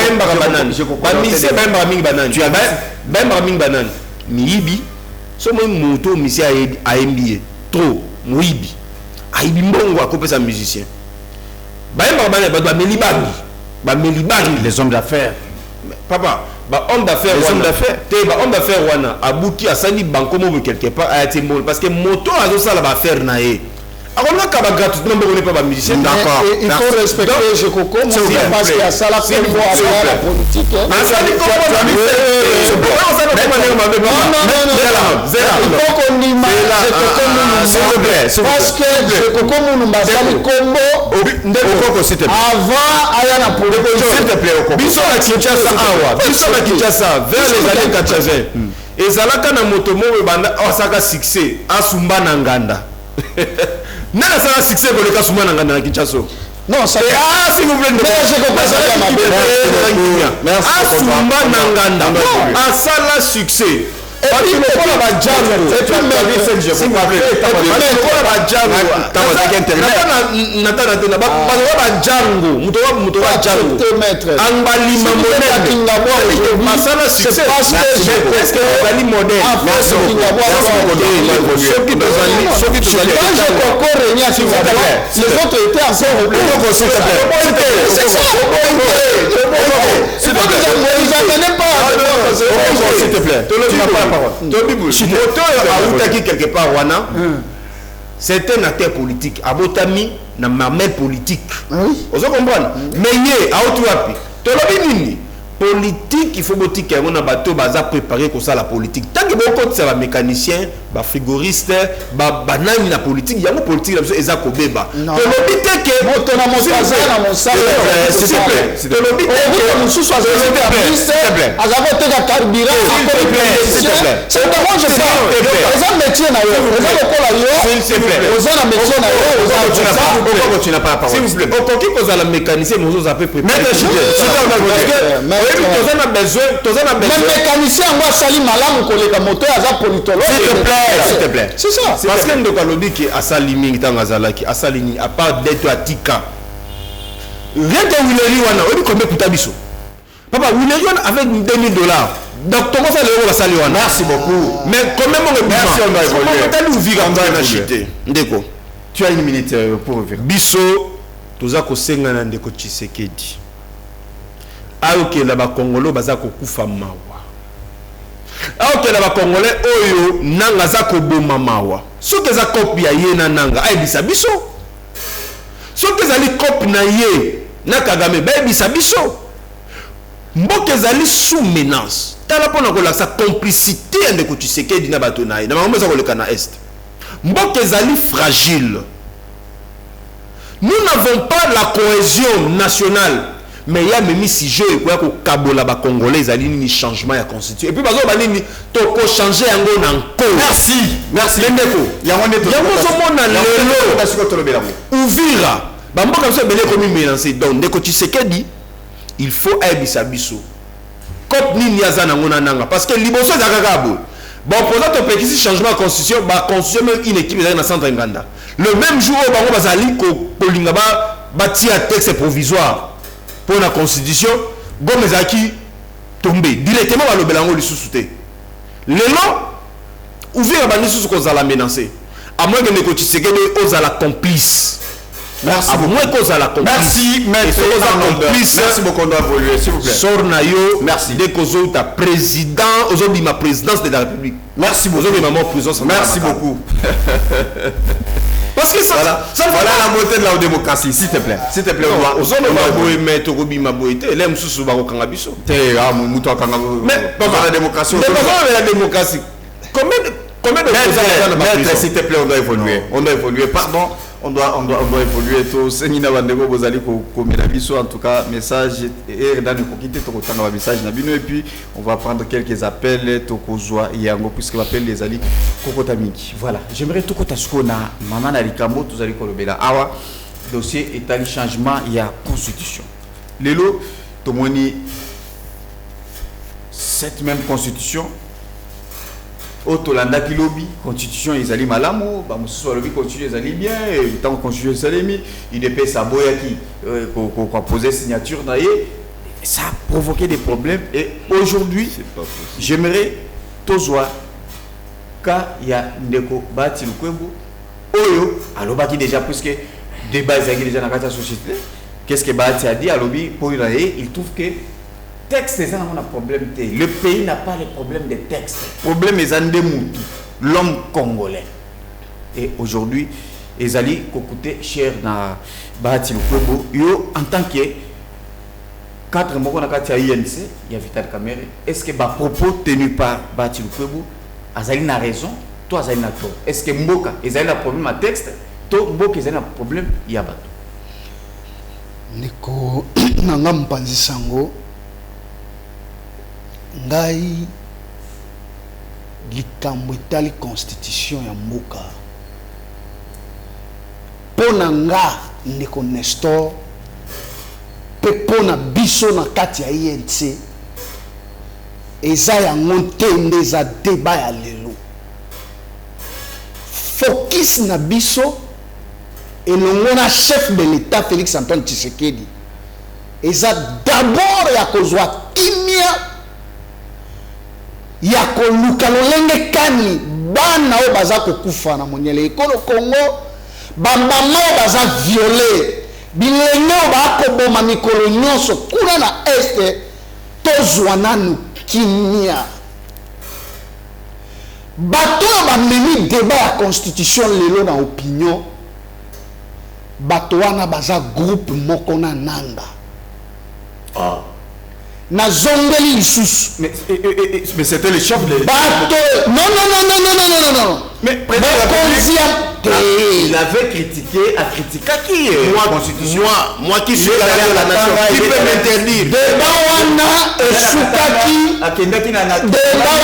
ba mingi banane. Tu as ba mingi banane. Miibi. So mo moto misia a MBA. Trop moibi. Aibi mbongo akopesa musicien. Ba banane ba melibani. Ba melibani Les hommes d'affaires. Papa, bah homme d'affaires homme d'affaires wana abuki asani banko mo quelque part a été mol parce que moto azo sala ba faire naé. Alors là ka ba gratuitement on n'est pas ba musicien. D'accord. Il faut respecter je coco parce que ça la fait voir la politique. Asani comme parce que je coco mon basali combo avant aya na politique s'il te plaît. Biso la Kinshasa awa, biso la Kinshasa vers les années 80. Et zalaka na moto mo banda osaka succès asumba na nganda. Nana ça succès pour le cas sumba na nganda na Kinshasa. non ça s'il vous plaît. Merci. Asumba na nganda. Asala succès. Et puis le quoi va django. Et puis s'il vous plaît. Quoi va django. Natana ba django. Muto wa django. Angbali mamone. Masala succès. Est-ce que bali modèle. Merci beaucoup. Les autres étaient encore au s'il te plaît. Tu n'as pas la parole. Moto a outaki quelque part wana. C'est un acteur politique. Abotami na mamel politique. Vous comprenez? Mais yé a outu wapi. Tolobi nini? Politique, il faut botique on a bateau baza préparé pour ça la politique. Tant que beaucoup c'est ba mécanicien, ba frigoriste, ba banani la politique, il y a une politique là eza ko beba. Tolobi te que moto na mosaza na mosala. S'il te plaît. Tolobi te que mususu azali azako te ka carburant s'il te plaît. C'est d'abord je sais. Eza métier na yo. Eza lokola yo. S'il te plaît. Oza na métier na yo. Pourquoi tu n'as pas la parole? S'il vous plaît. Okoki koza la mécanicien mususu a peu préparé. Même mécanicien moi sali malamu koleka moto aza politologue. S'il te plaît. C'est ça. Parce que ndoka lobi ki asali mingi tanga zalaki asali ni à part d'être atika. Rien que Willeri wana obi combien kuta biso. Papa Willeri wana avec $2000. Donc comment ça le asali wana? Merci beaucoup. Mais quand même on merci on va évoluer. Ndeko. Tu as une minute pour revenir. Biso toza ko senga na ndeko Tshisekedi. Ayoke la ba Congolais baza ko kufa mawa. Ayoke la ba Congolais oyo nanga za ko boma mawa. Soki za copie ya ye na nanga ayebisa biso. Soki za li copie na ye na Kagame ba yebisa biso. mboka ezali sous menace tala pona ko la sa complicité de ko Tshisekedi na bato na na mambo za ko leka na est mboka ezali fragile. Nous n'avons pas la cohésion nationale mais il y a même si je quoi ko kabola ba congolais ezali ni changement ya constitution et puis bazo ba nini to ko changer yango na nko. Merci ndeko yango neto yango zo mona lelo parce que tolobela mo Uvira ba mboka so belé comme mélanger donc ndeko Tshisekedi il faut aibisa biso cop nini azana ngona nanga parce que liboso za kakabo bon opposant to petit changement de constitution ba constitution même une équipe dans centre Nganda le même jour au bango bazali ko polinga ba tia texte provisoire pour la constitution gomezaki tombé directement ba lobelango lisusuté lelo ouvrir ba lisusu ko za la menacer à moins que ndeko Tshisekedi ozala complice. Merci beaucoup. Merci, maître. Merci beaucoup. On doit évoluer, s'il vous plaît. Sornayo, merci. Dès que ta président, aujourd'hui ma présidence de la République. Merci beaucoup. Aujourd'hui ma présidence. Merci beaucoup. Parce que ça, voilà la beauté de la démocratie, s'il te plaît. S'il te plaît, on doit mettre au bima boité. L'aime sous baro kangabiso. Mais la démocratie. La démocratie. Combien de maître, s'il te plaît, on doit évoluer. On doit évoluer. Pardon. On doit évoluer tous. En tout cas, message et dans le message et puis on va prendre quelques appels puisque l'appel les ali Kokotamiki. Voilà. J'aimerais tout que na maman na likambo tous ali kolobela. Awa dossier état changement il y a constitution. Lelo tomoni cette même constitution Otolanda qui lobby constitution ezali malamu ba mususu lobby constitution ezali bien et tant constitution ezali il est sa boya qui ko poser signature na ye ça a provoqué des problèmes et aujourd'hui j'aimerais tozwa ka ya ndeko Bahati Lukwebo oyo alobaki déjà puisque débat ezali déjà dans la société qu'est-ce que Bahati a dit à lobby pour il trouve que texte, c'est un problème. Le pays n'a pas les problèmes de texte. Le problème est l'homme congolais. Et aujourd'hui, Ezali Kokoute, cher na Bahati Lukwebo, yo en tant que 4 mois dans INC, il y a Vital Kamerhe. Est-ce que les propos tenus par Bahati Lukwebo, Azali n'a raison, toi Azali n'a tort? Est-ce que Mboka, Ezali a un problème à texte, toi Mboka, Ezali a un problème, il y a bateau? Niko nanga mpanzi sango ngai likambo etali constitution ya mboka pona nga ndeko Nestor pe pona biso na kati ya INC eza yango te nde eza débat ya lelo focus na biso elongo na chef de l'État Félix Antoine Tshisekedi eza d'abord ya kozwa kimia ya koluka lolenge kani bana o baza kokufa na monyele ekolo Congo bamama baza violé bilenge o bakoboma mikolo nyonso kuna na este tozwa nanu kimia bato bamemi débat ya constitution lelo na opinion bato wana baza groupe moko na nanga na zongeli lisusu mais c'était le chef de bato non mais il avait critiqué a critiqué qui moi qui suis la nation qui peut m'interdire débat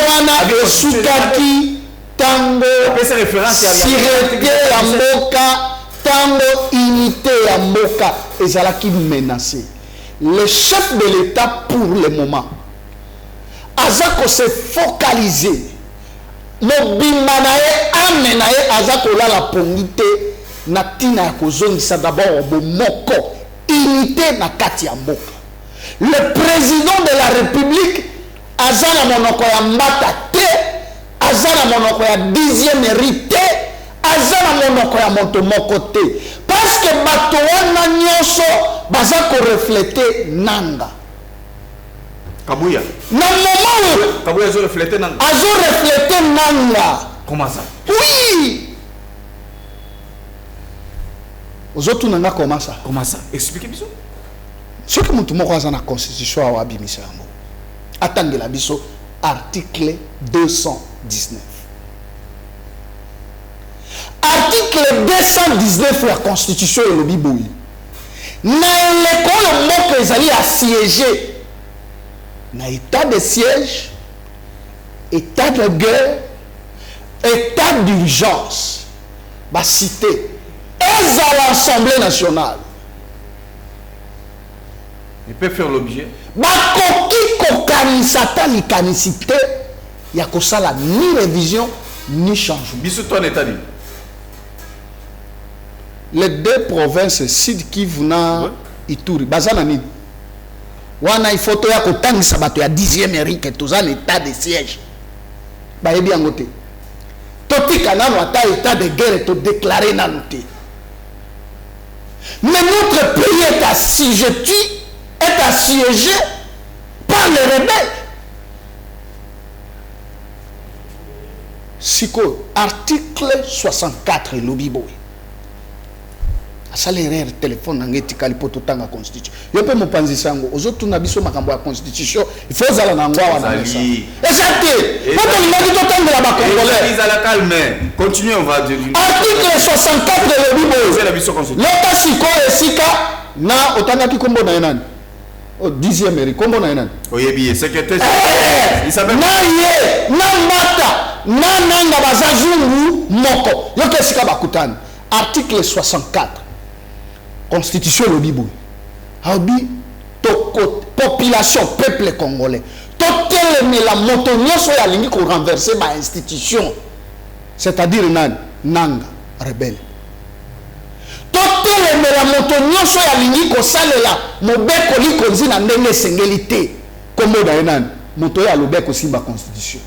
wana esukaki tango sirete ya mboka tango unité ya mboka ezalaki menacé. Le chef de l'État pour le moment Azako se focaliser mobimanae amenae Azako la pongite na tina ya kozongisa d'abord bomoko unité na kati ya mboka. Le président de la République azana monoko ya mbata te azana monoko ya 10e hérité azana monoko ya moto moko te parce que bato wana nyonso baza ko refléter nanga Kabuya na moment Kabuya zo refléter nanga azo refléter nanga. Comment ça? Oui. Ozotu nanga comment ça? Comment ça? Expliquez-moi. Ce que nous avons dans la constitution à Abimisa, attendez la biso, article 219. Article 219 de la constitution et le Biboui. Dans l'école, le mot que allez assiéger, dans état de siège, état de guerre, état d'urgence, va citer, et à l'Assemblée nationale. Il peut faire l'objet. Il y a que ça, ni révision, ni changement. Bisous-toi, l'état dit. Les deux provinces, Sud Kivu na Ituri, Bazanani. Wana il faut ya kotang sabato ya 10e Amérique tous en état de siège. Ba yebi angote. Toti kanano ata état de guerre to déclarer na noté. Mais notre pays est assiégé par les rebelles. Siko, article 64 Lobiboy. Ça l'erreur téléphone n'engage pas pour tout temps la constitution. Je peux me penser ça. Aux autres nabiso makambo la constitution. Il faut ça la nangwa wana ça. Exacté. Quand on m'a dit tout temps de la congolais. Ils la calme. Continuez, on va dire. Article 64 de Bible. C'est la mission constitutionnelle. L'autre siko et sika na otanga ki kombo na enani. Au 10e mairie kombo na enani. Oyebi secrétaire. Il s'appelle. Na ye na mata na nanga bazazungu moko. Yoke sika bakutani. Article 64. Constitution le Bibou. Aobi, population, peuple congolais. Totel mais la montagne soit la ligne qu'on renverse ma institution. C'est-à-dire Nanga, rebelle. Totel mais la montagne soit la ligne qu'on sale là. Mon bec au lit qu'on dit na nene singélité. Comme Daenan, mon toya le bec aussi ma constitution.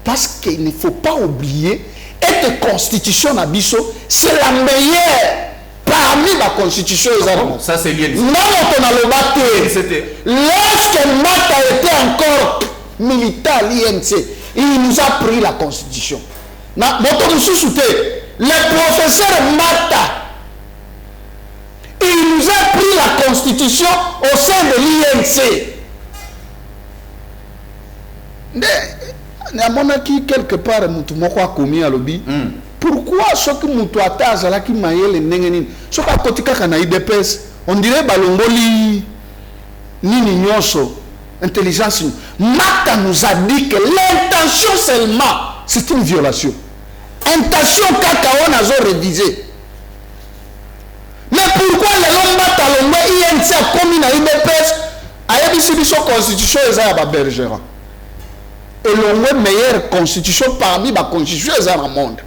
Parce qu'il ne faut pas oublier, cette constitution Nabiso, c'est la meilleure. Parmi la constitution, ça c'est lié. Non, on a le battu. Lorsque Mata était encore militaire à l'INC, il nous a pris la constitution. Le professeur Mata, il nous a pris la constitution au sein de l'INC. Mais, à mon avis, quelque part, nous avons commis à l'objet. Pourquoi ce que nous avons là qui m'a eu les nengenin, ce que kotika kana IDPS, on dirait balongoli ni nyoso intelligence. Mata nous a dit que l'intention seulement c'est une violation. Intention kaka on a zo révisé. Mais pourquoi les hommes Mata longwe INC a commis na IDPS a yebisi biso constitution eza ba bergera. Et longwe meilleure constitution parmi ba constitution eza dans le monde.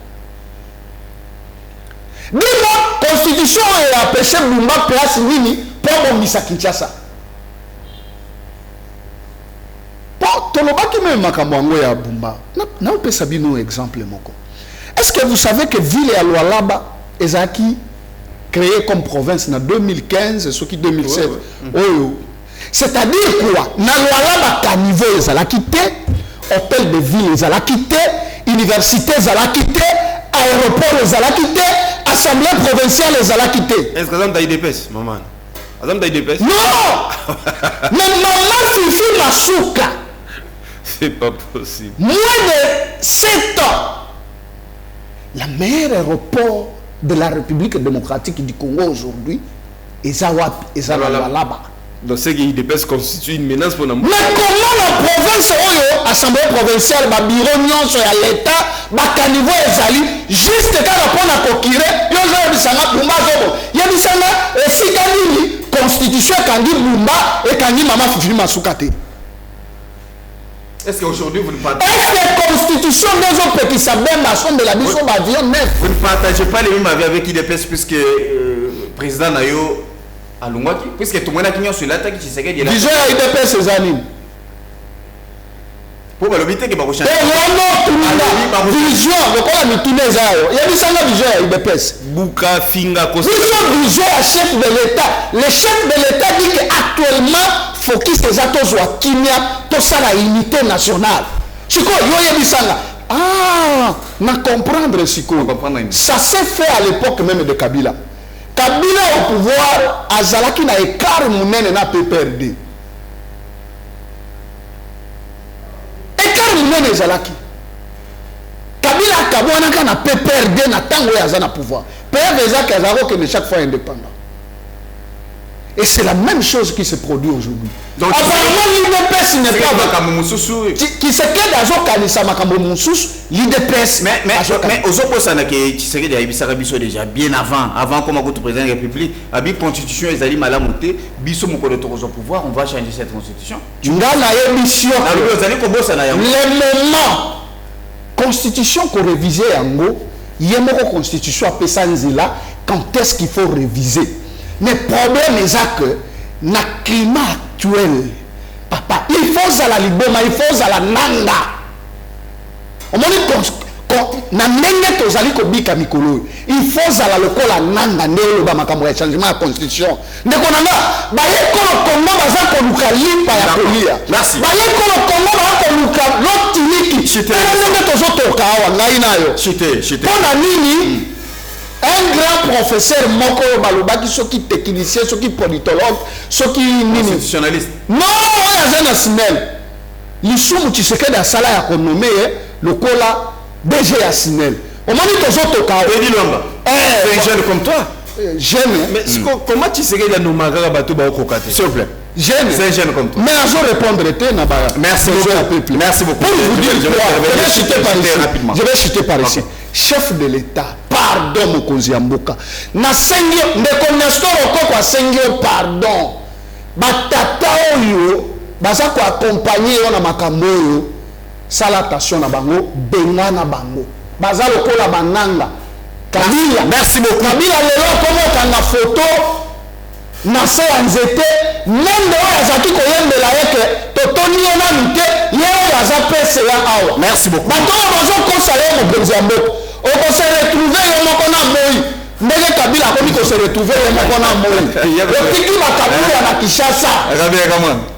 Dis-moi, constitution est empêché Lumba place Nini pour mon Misa Kinshasa. Pour Toloba qui même Makamwango ya Bumba. N'a pas sabi nos exemples moko. Est-ce que vous savez que ville et Aloualaba Ezaki créé comme province en 2015 et ce qui 2007. C'est-à-dire quoi? Na Aloualaba caniveau ezalaki te, hôtel de ville ezalaki te, université ezalaki te, aéroport ezalaki te. Assemblée provinciale les a quitté. Est-ce que vous avez des IDPS, maman? Vous avez des IDPS? Non. Mais maman Fifi Masuka. C'est pas possible. Moins de 7 ans. La meilleure aéroport de la République démocratique du Congo aujourd'hui est Zawalaba. Donc c'est que l'IDPS constitue une menace pour nous. Mais comment la province, l'Assemblée provinciale, le bureau sur l'État, le niveau ezali, juste quand on a coquillé, il y a des gens qui ont si la constitution qui dit Lumba et qui dit Maman Fifi Masuka. Est-ce qu'aujourd'hui vous ne partagez pas? Est-ce que la constitution des autres qui savent de la mission d'avion neuf? Vous ne partagez pas les mêmes avis avec l'IDPS puisque le président Nayo a l'Ungwaki, puisque tout le monde a qui sur l'attaque qui s'est gagné. Vision à IDPS ces années. Pour le but que Barouchan. Vision, le quoi la mitine zao. Il y a des sangs vision à IDPS. Bouka Finga Kosa. Vision à chef de l'État. Le chef de l'État dit qu'actuellement, il faut qu'il se atos soit Kimia, tout ça la unité nationale. Chico, il y a des sangs. Ah, on comprendre Chico. Ça s'est fait à l'époque même de Kabila. Kabila au pouvoir azalaki na écart munene na PPRD. Écart munene azalaki. Kabila kabwana na PPRD na tango ya azana pouvoir. PPRD azako que chaque fois indépendant. Et c'est la même chose qui se produit aujourd'hui. Donc apparemment l'IDPS n'est pas qui se quede azo kanisa makambo mususu l'IDPS mais ozoposana ke Tshisekedi ayibisaka biso déjà bien avant comme le président de la République abi constitution ezali malamu te biso mokolo tokozo pouvoir on va changer cette constitution. Ngana émission le moment constitution qu'on réviser yango yemoko constitution apesa nzela quand est-ce qu'il faut réviser. Mais le problème est que dans le climat actuel, papa, il faut à la liboma, il faut à la nanga. On m'a dit na nenge tozali ko bika mikolo. Il faut à la lokola nanga ndelo ba makambo ya changement de constitution. Ndeko nanga ba yekolo Congo baza ko luka limpa ya kolia. Merci. Ba yekolo Congo ba ko luka lotiniki. Ndenge tozotoka awa ngai nayo. Chité. Pona nini? Un grand professeur moko balobaki soki technicien soki politologue soki constitutionnaliste non oya zana Sinel lisumu Tshisekedi asala ya konomé lokola DG ya Sinel omoni tozotoka Edi Lwamba c'est un jeune comme toi jeune mais comment Tshisekedi anomaka bato ba okokate s'il vous plaît jeune c'est un jeune comme toi mais azo répondre te na ba merci beaucoup pour vous dire je vais citer par ici chef de l'État pardon mokonzi ya mboka nasengi ndeko Nestor Okoko asengi pardon batata oyo baza ko accompagner yo na makambo oyo sala attention na bango benga na bango baza lokola bananga Kabila merci beaucoup Kabila lelo komo kanga photo na se ya nzete nende oyo azaki koyembela yeke totoni ye nanu te ye oyo aza pese ya awa merci beaucoup bato oyo bazokosa ye mokonzi ya mboka okose retrouve yo moko na moi ndenge Kabila akomi kose retrouve yo moko na moi otiki bakabila na Kinshasa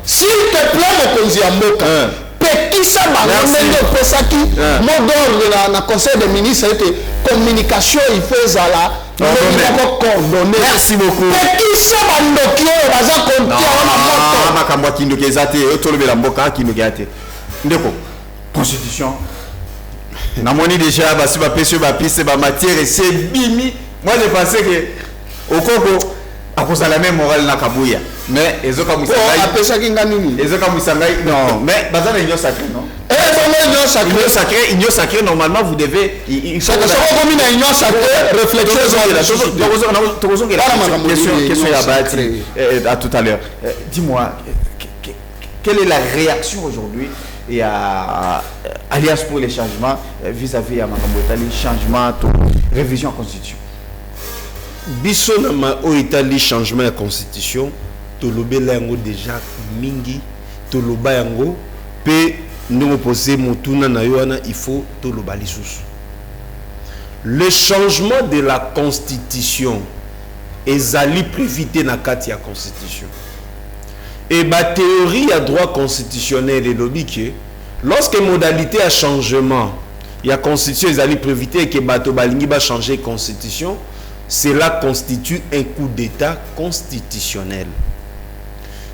s'il te plaît mokonzi ya mboka pekisa bango ndenge opesaki mot d'ordre na conseil des ministres ete communication il faut ezala coordonné. Merci beaucoup. Pekisa bandoki oyo baza kontia wana moto makambo kindoki ezate otolobela mboka kindoki ate ndeko constitution namoni déjà basi ba pese ba piste ba matière et c'est bimi moi je pensais que Okoko akosa la même morale na Kabuya mais ezoka musangai apesa kinga nini ezoka musangai non mais bazana union sacrée non union sacrée normalement vous devez il faut comme une union sacrée réflexion question ya bati à tout à l'heure dis-moi quelle est la réaction aujourd'hui et à Alliance pour les changements vis-à-vis à makambo etali changement to révision constitution biso na ma o etali changement ya constitution to lobela yango déjà mingi to loba yango pe ndongo posé motuna na yoana il faut to loba lisusu le changement de la constitution ezali prévité na kati ya constitution. Et ma théorie à droit constitutionnel et lobique, lorsque modalité à changement, il y a constitution, ils allaient préviter que bato balingi va changer constitution, cela constitue un coup d'état constitutionnel.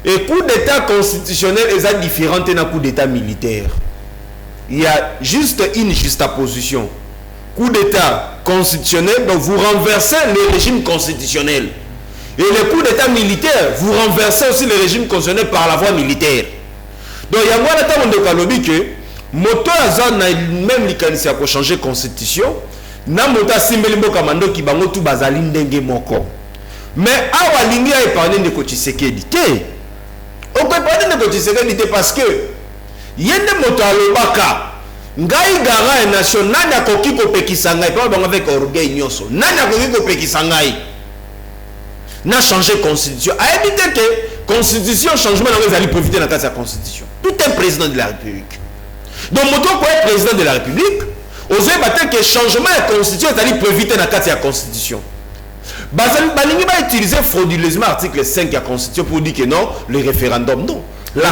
Et coup d'état constitutionnel est différent d'un coup d'état militaire. Il y a juste une juxtaposition. Coup d'état constitutionnel, donc vous renversez le régime constitutionnel. Et le coup d'état militaire, vous renversez aussi le régime constitutionnel par la voie militaire. Donc il y a moi là de Kalobi que moto azan na même likanisi ya ko changer constitution na moto asimbeli mboka mando ki bango tu bazali ndenge moko. Mais awa lingi a épargné de ko Tshisekedi te. On peut parler de ko Tshisekedi te parce que yende moto alobaka ngai gara nation nani akoki ko pekisa ngai pa bango avec orgueil nyonso. Nani akoki ko pekisa ngai n'a changé constitution a évité que constitution changement dans les profiter dans la constitution tout un président de la République donc moto pour être président de la République osez battre que changement de constitution c'est-à-dire profiter dans la constitution balingi va utiliser frauduleusement l'article 5 de la constitution pour dire que non le référendum non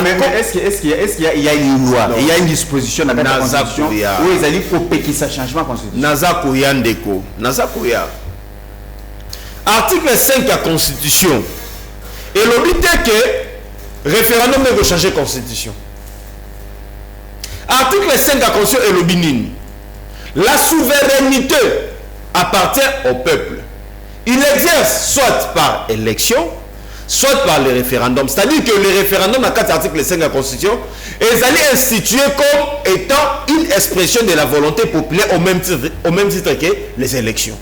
mais est-ce qu'il y a une loi il y a une disposition dans la constitution où ils allaient pour péquer ça changement constitution naza koya ndeko naza koya article 5 de la constitution et l'obité que référendum ne veut changer constitution. Article 5 de la constitution et l'obinine. La souveraineté appartient au peuple. Il exerce soit par élection, soit par le référendum. C'est-à-dire que le référendum, à 4 articles 5 de la Constitution, est institué comme étant une expression de la volonté populaire au même titre que les élections.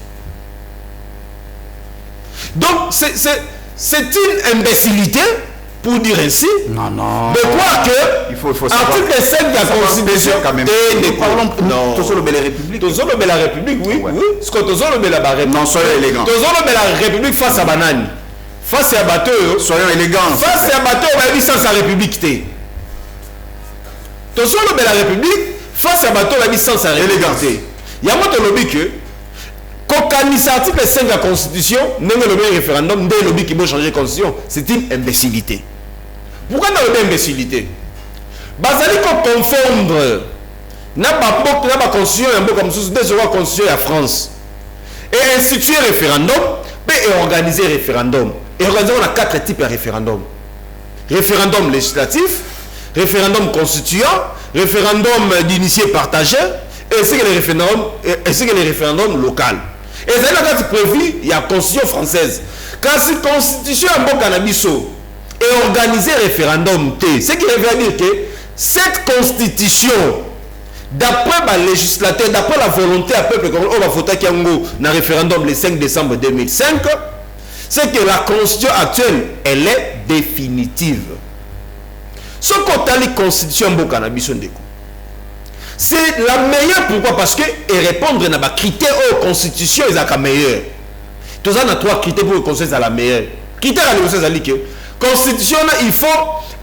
Donc, c'est une imbécilité, pour dire ainsi, de croire que il faut savoir. Article 5 de la Constitution, quand même. non, la République. la République, oui, Ouais. oui. Ce que la République. Non, soyons élégants. La République face à Banane. Face à bateau, Soyons élégants. face à bateau, on va dire sans sa République. Toujours la République, face à bateau, on va dire sans sa République. Il y a un lobby que, quand l'article 5 de la Constitution, n'est pas le référendum, dès le lobby qui veut changer la Constitution, c'est une imbécilité. Pourquoi dans le imbécilité? Basali qu'on confondre n'a pas Constitution, un peu comme ça, des lois Constitution à France. Et instituer référendum, et organiser référendum. Et organiser, on a 4 types de référendum. Référendum législatif, référendum constituant, référendum d'initié partagé, et c'est que les référendums locaux. Et c'est là que prévu, il y a la constitution française. Quand cette constitution est bon cannabis et organiser référendum, ce qui veut dire que cette constitution, d'après le législateur, d'après la volonté à peuple, on va voter dans le référendum le 5 décembre 2005, c'est que la constitution actuelle, elle est définitive. Ce qu'on a la constitution de cannabis, c'est la meilleure. Pourquoi? Parce que répondre à des critères aux constitutions, ils sont meilleurs. Tous on a 3 critères pour que la constitution soit la meilleure. Critères à la constitution, il faut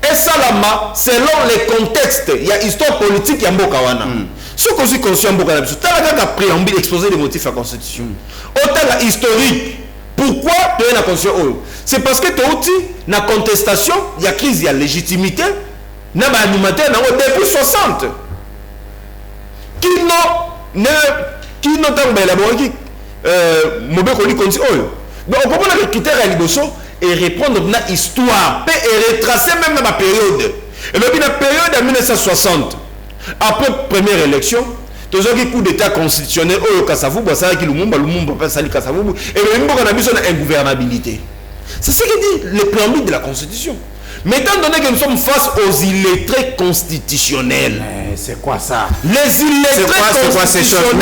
et ça là selon les contextes. Il y a histoire politique, il y a Mbokawana. Ce qu'on dit constitution Mbokawana, tu as un préambule exposé les motifs à la constitution. Autant la historique. Pourquoi tu as la constitution? C'est parce que tu as aussi la contestation, il y a crise, il y a légitimité, il y a animateur depuis 60. Qui n'ont pas élaboré mauvais connu comme ça. Donc on comprend les critères à l'Iboso et répondre à l'histoire et retracer même la période. Et donc la période de 1960, après première élection, tous les coups d'état constitutionnel au Kassavou, ça qui Lumumba pas sali Kassavou et le Lumumba on a besoin d'ingouvernabilité. C'est ce qui dit le préambule de la Constitution. Mais étant donné que nous sommes face aux illettrés constitutionnels. C'est quoi ça? Les illettrés constitutionnels.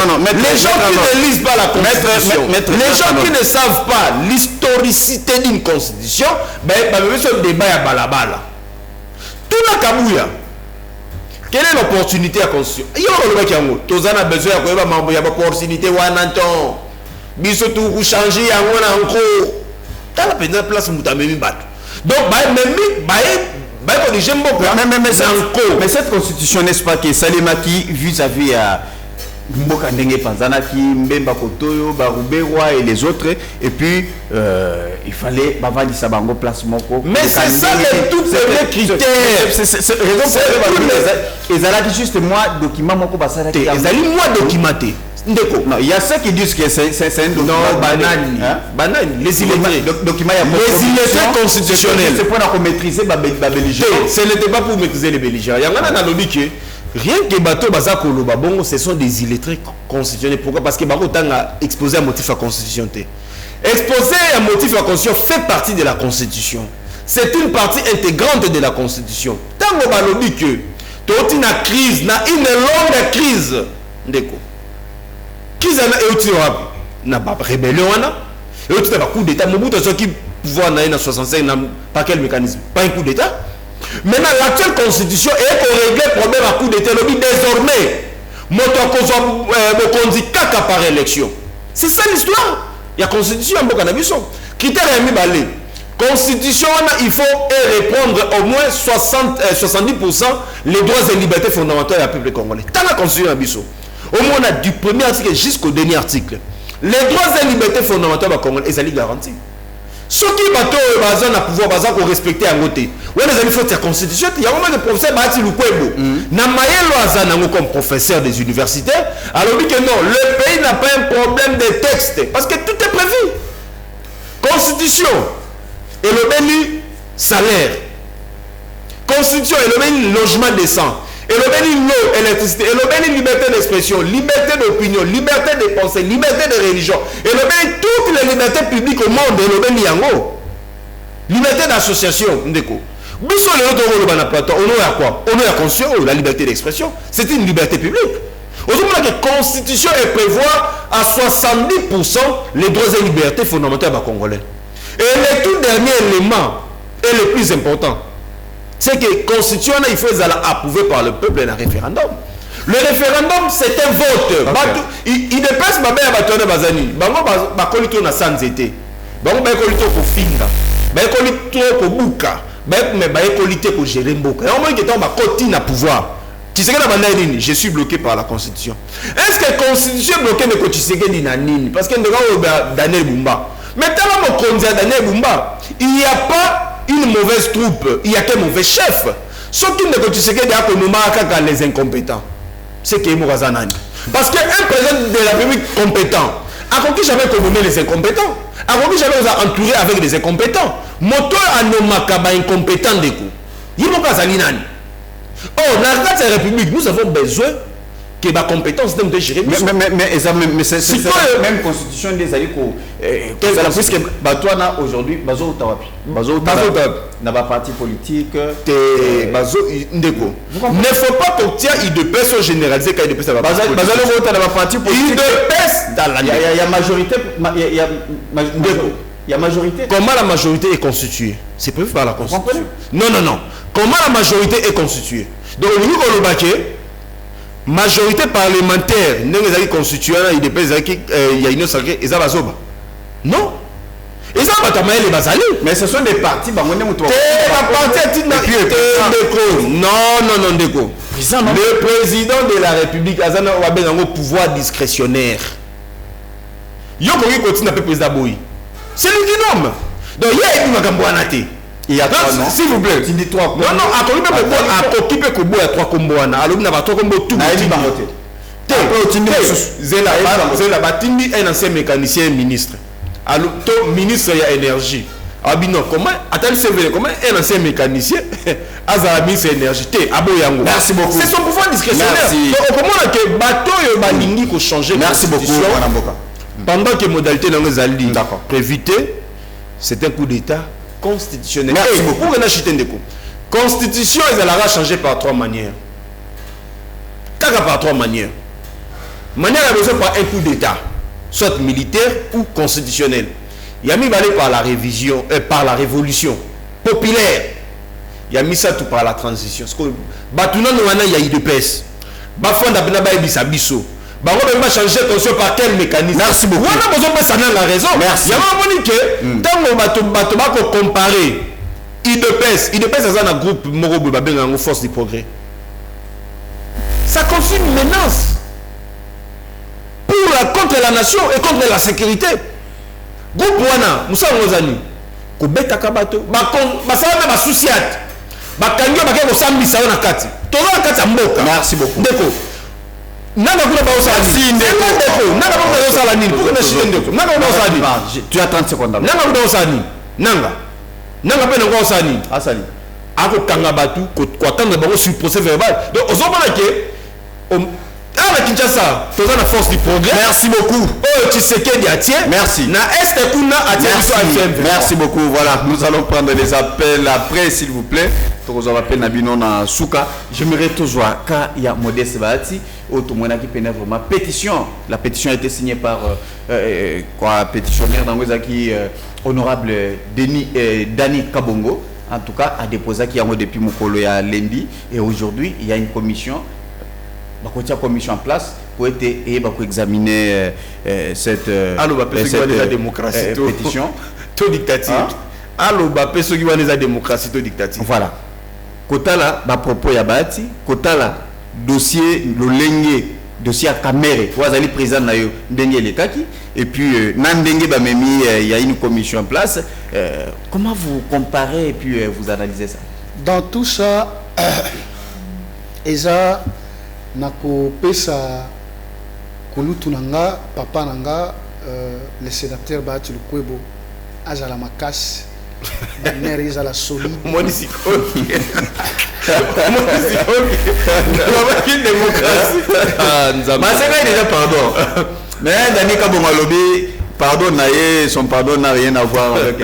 Non, les gens qui ne lisent pas la Constitution. Les gens qui ne savent pas l'historicité d'une Constitution, ben, ce débat à balabala. Tout la Kabouya. Quelle est l'opportunité à la Constitution? Il y a besoin de l'opportunité. Biso tout vous changer encore. T'as la peine de place où tu as mis battu. Donc, mais cette constitution, n'est-ce pas, que Salemaki vis-à-vis à Mboka Ndenge Panzanaki, Mbemba Kotoyo, Baroubewa et les autres, et puis il fallait Bavadi Sabango place Moko. Mais c'est ça les tout les critères. C'est raison pour ça. Juste moi, document Moko Basara. Ils allaient moi documenté. Non, il y a ceux qui disent que c'est un document. Non, banane. Les illettrés. Les illettrés constitutionnels. C'est pour maîtriser les belligérants. Ce n'était pas pour maîtriser les belligérants. Il y a un lobby qui rien que bateau bazako lobabongo, ce sont des illettrés constitutionnels. Pourquoi? Parce que Baro a exposé un motif à la Constitution. Exposer un motif à la Constitution fait partie de la Constitution. C'est une partie intégrante de la Constitution. Tant que lobby que tu as une crise, une longue crise. Ndeko. Qu'ils n'a pas rébellion, et tu as un coup d'état. Mobutu a qui pouvoir en 65, pas quel mécanisme? Pas un coup d'état. Maintenant, l'actuelle constitution est pour régler le problème à coup d'état. Désormais, Motokozo Kaka par élection. C'est ça l'histoire. Il y a constitution en Bokanabiso. Critère est mis balé. Constitution, il faut répondre au moins 70% les droits et libertés fondamentales du peuple congolais. Dans la constitution Abisso. Au moins, on a du premier article jusqu'au dernier article. Les droits et libertés fondamentales du Congo, ils sont garantis. Ceux qui ont le pouvoir pour respecter un côté. Oui, les amis, il faut la constitution. Il y a vraiment des professeurs Bati Lukwebo. Namayelo comme professeur des universités. Alors, dit que non, le pays n'a pas un problème de texte. Parce que tout est prévu. Constitution et le salaire. Constitution et le logement décent. Et le l'eau, électricité. Et le liberté d'expression, liberté d'opinion, liberté de pensée, liberté de religion. Et le toutes les libertés publiques au monde. Et le yango. Liberté d'association. Ndeko. Biso le on a quoi? On a la conscience, la liberté d'expression. C'est une liberté publique. Aujourd'hui, la Constitution prévoit à 70% les droits et libertés fondamentales des Congolais. Et le tout dernier élément, et le plus important, c'est que la Constitution, il faut approuver par le peuple et un référendum. Le référendum, c'est un vote. Okay. Il dépasse ma mère à Batoné Bazani. Bango bakolito na sanzete. Bango bakolito ko finga. Bakolito ko buka. Bakolito ko gérer mboka. Et au moins que tant bakoti na pouvoir. Tu sais que je suis bloqué par la Constitution. Est-ce que la Constitution est bloquée de Tshisekedi na nini? Parce que Daniel Bumba. Mais tellement mon candidat Daniel Bumba, il n'y a pas une mauvaise troupe, il n'y a qu'un mauvais chef. Ce qui ne Tshisekedi a que les incompétents. C'est qui est Mourazanani. Parce qu'un président de la République compétent, a compris jamais communer les incompétents. A compris jamais vous a entouré avec des incompétents. Moto anomakaba incompétent de coup. Il m'a pas nani. Oh, dans la République, nous avons besoin que la compétence de gérer. Mais c'est la même constitution des alliés puisque Batouana aujourd'hui, Bazo Tawapi. Bazo n'a pas parti politique. Bazo Ndeko. Ne faut pas que tu aies de personnes généralisées quand il y a de personnes. Bazo n'a pas parti politique. Il de personnes dans la. Il y a majorité. Il y a majorité. Comment la majorité est constituée? C'est prévu par la Constitution. Non. Comment la majorité est constituée? Donc, au niveau de la majorité parlementaire, il y a une sacrée, et ça va soba. Non. Et ça va t'amener les basali. Mais ce sont des partis. Non, Ndeko. Le président de la République a un pouvoir discrétionnaire. Yoko continue à faire président Boyi. C'est lui qui nomme. Donc, il y a une Magambouanate. Il y a trois noms. S'il vous plaît. Tu dis trois. Non, à Kokipe Kobo, il y a trois Komboana. Alors, il y a trois Kombo tout. Zela Batindi est un ancien mécanicien ministre. Alors, ton ministre, il y a énergie. Abino, comment comment un ancien mécanicien a ministre énergie. Merci beaucoup. C'est son pouvoir discrétionnaire. Donc, comment que bateau et balingi ko changer. Merci beaucoup. Pendant que modalité dans les alliés prévité, c'est un coup d'État constitutionnel. Merci beaucoup. Constitution, elle a changé par trois manières. Par trois manières. Manière a besoin par un coup d'État, soit militaire ou constitutionnel. Il y a mis par la révision, par la révolution populaire. Il y a mis ça tout par la transition. Batuna Noana, il y a eu de pèse. Bafanda Benaba et Bisabiso. On va changer attention par quel mécanisme. Merci beaucoup. On a besoin de ça dans la raison. Merci. Il y a un moment que tant qu'on comparer IDPS c'est un groupe Morobo Babenga force du progrès. Ça constitue une menace contre la nation et contre la sécurité. Groupe Wana, Moussa Ngozani, Kobeta Kabato, Basana Basousiat, Bakanyo Bakeko Sambi Saona Kati. Tola Kati Mboka. Merci beaucoup. Ndeko. Nanga kuna ba osali. Ndeko. Nanga kuna osala nini? Pourquoi na Ndeko? Nanga kuna osali. Tu as 30 secondes. Nanga kuna osali. Nanga pe nanga osali. Asali. Ako kanga batu ko attendre bango sur procès verbal. Donc ozomona ke la Kinshasa, tu as la force du progrès. Merci beaucoup. Oh, tu sais qu'il y a tiens. Merci. Merci beaucoup. Voilà, nous allons prendre les appels après, s'il vous plaît. Nous allons appeler Nabino na Souka. J'aimerais toujours quand il y a Modeste Bahati, automona qui pénètre vraiment pétition. La pétition a été signée par pétitionnaire dans Wezaki honorable Dani Kabongo. En tout cas, a déposé qui a depuis Mokolo ya lundi et aujourd'hui il y a une commission. La commission en place pour examiner cette pétition. Tout dictature. Alors, personne qui va les démocratie, tout dictature. Voilà. Kotala, ma propos Yabati, Kotala, dossier, le lengue, dossier à Kamere, vous allez président Nayo, Ndenge Lekaki, et puis, Nandenge Bamemi, il y a une commission en place. Comment vous comparez et puis vous analysez ça? Dans tout ça, Eza. Nako pesa kulutu nanga papa nanga le sénateur Bahati Lukwebo azala makasi banere ezala solide Monisikoki démocratie. Maseka déjà pardon. Mais Dani Kabongo Lobi, pardon naie, son pardon n'a rien à voir avec.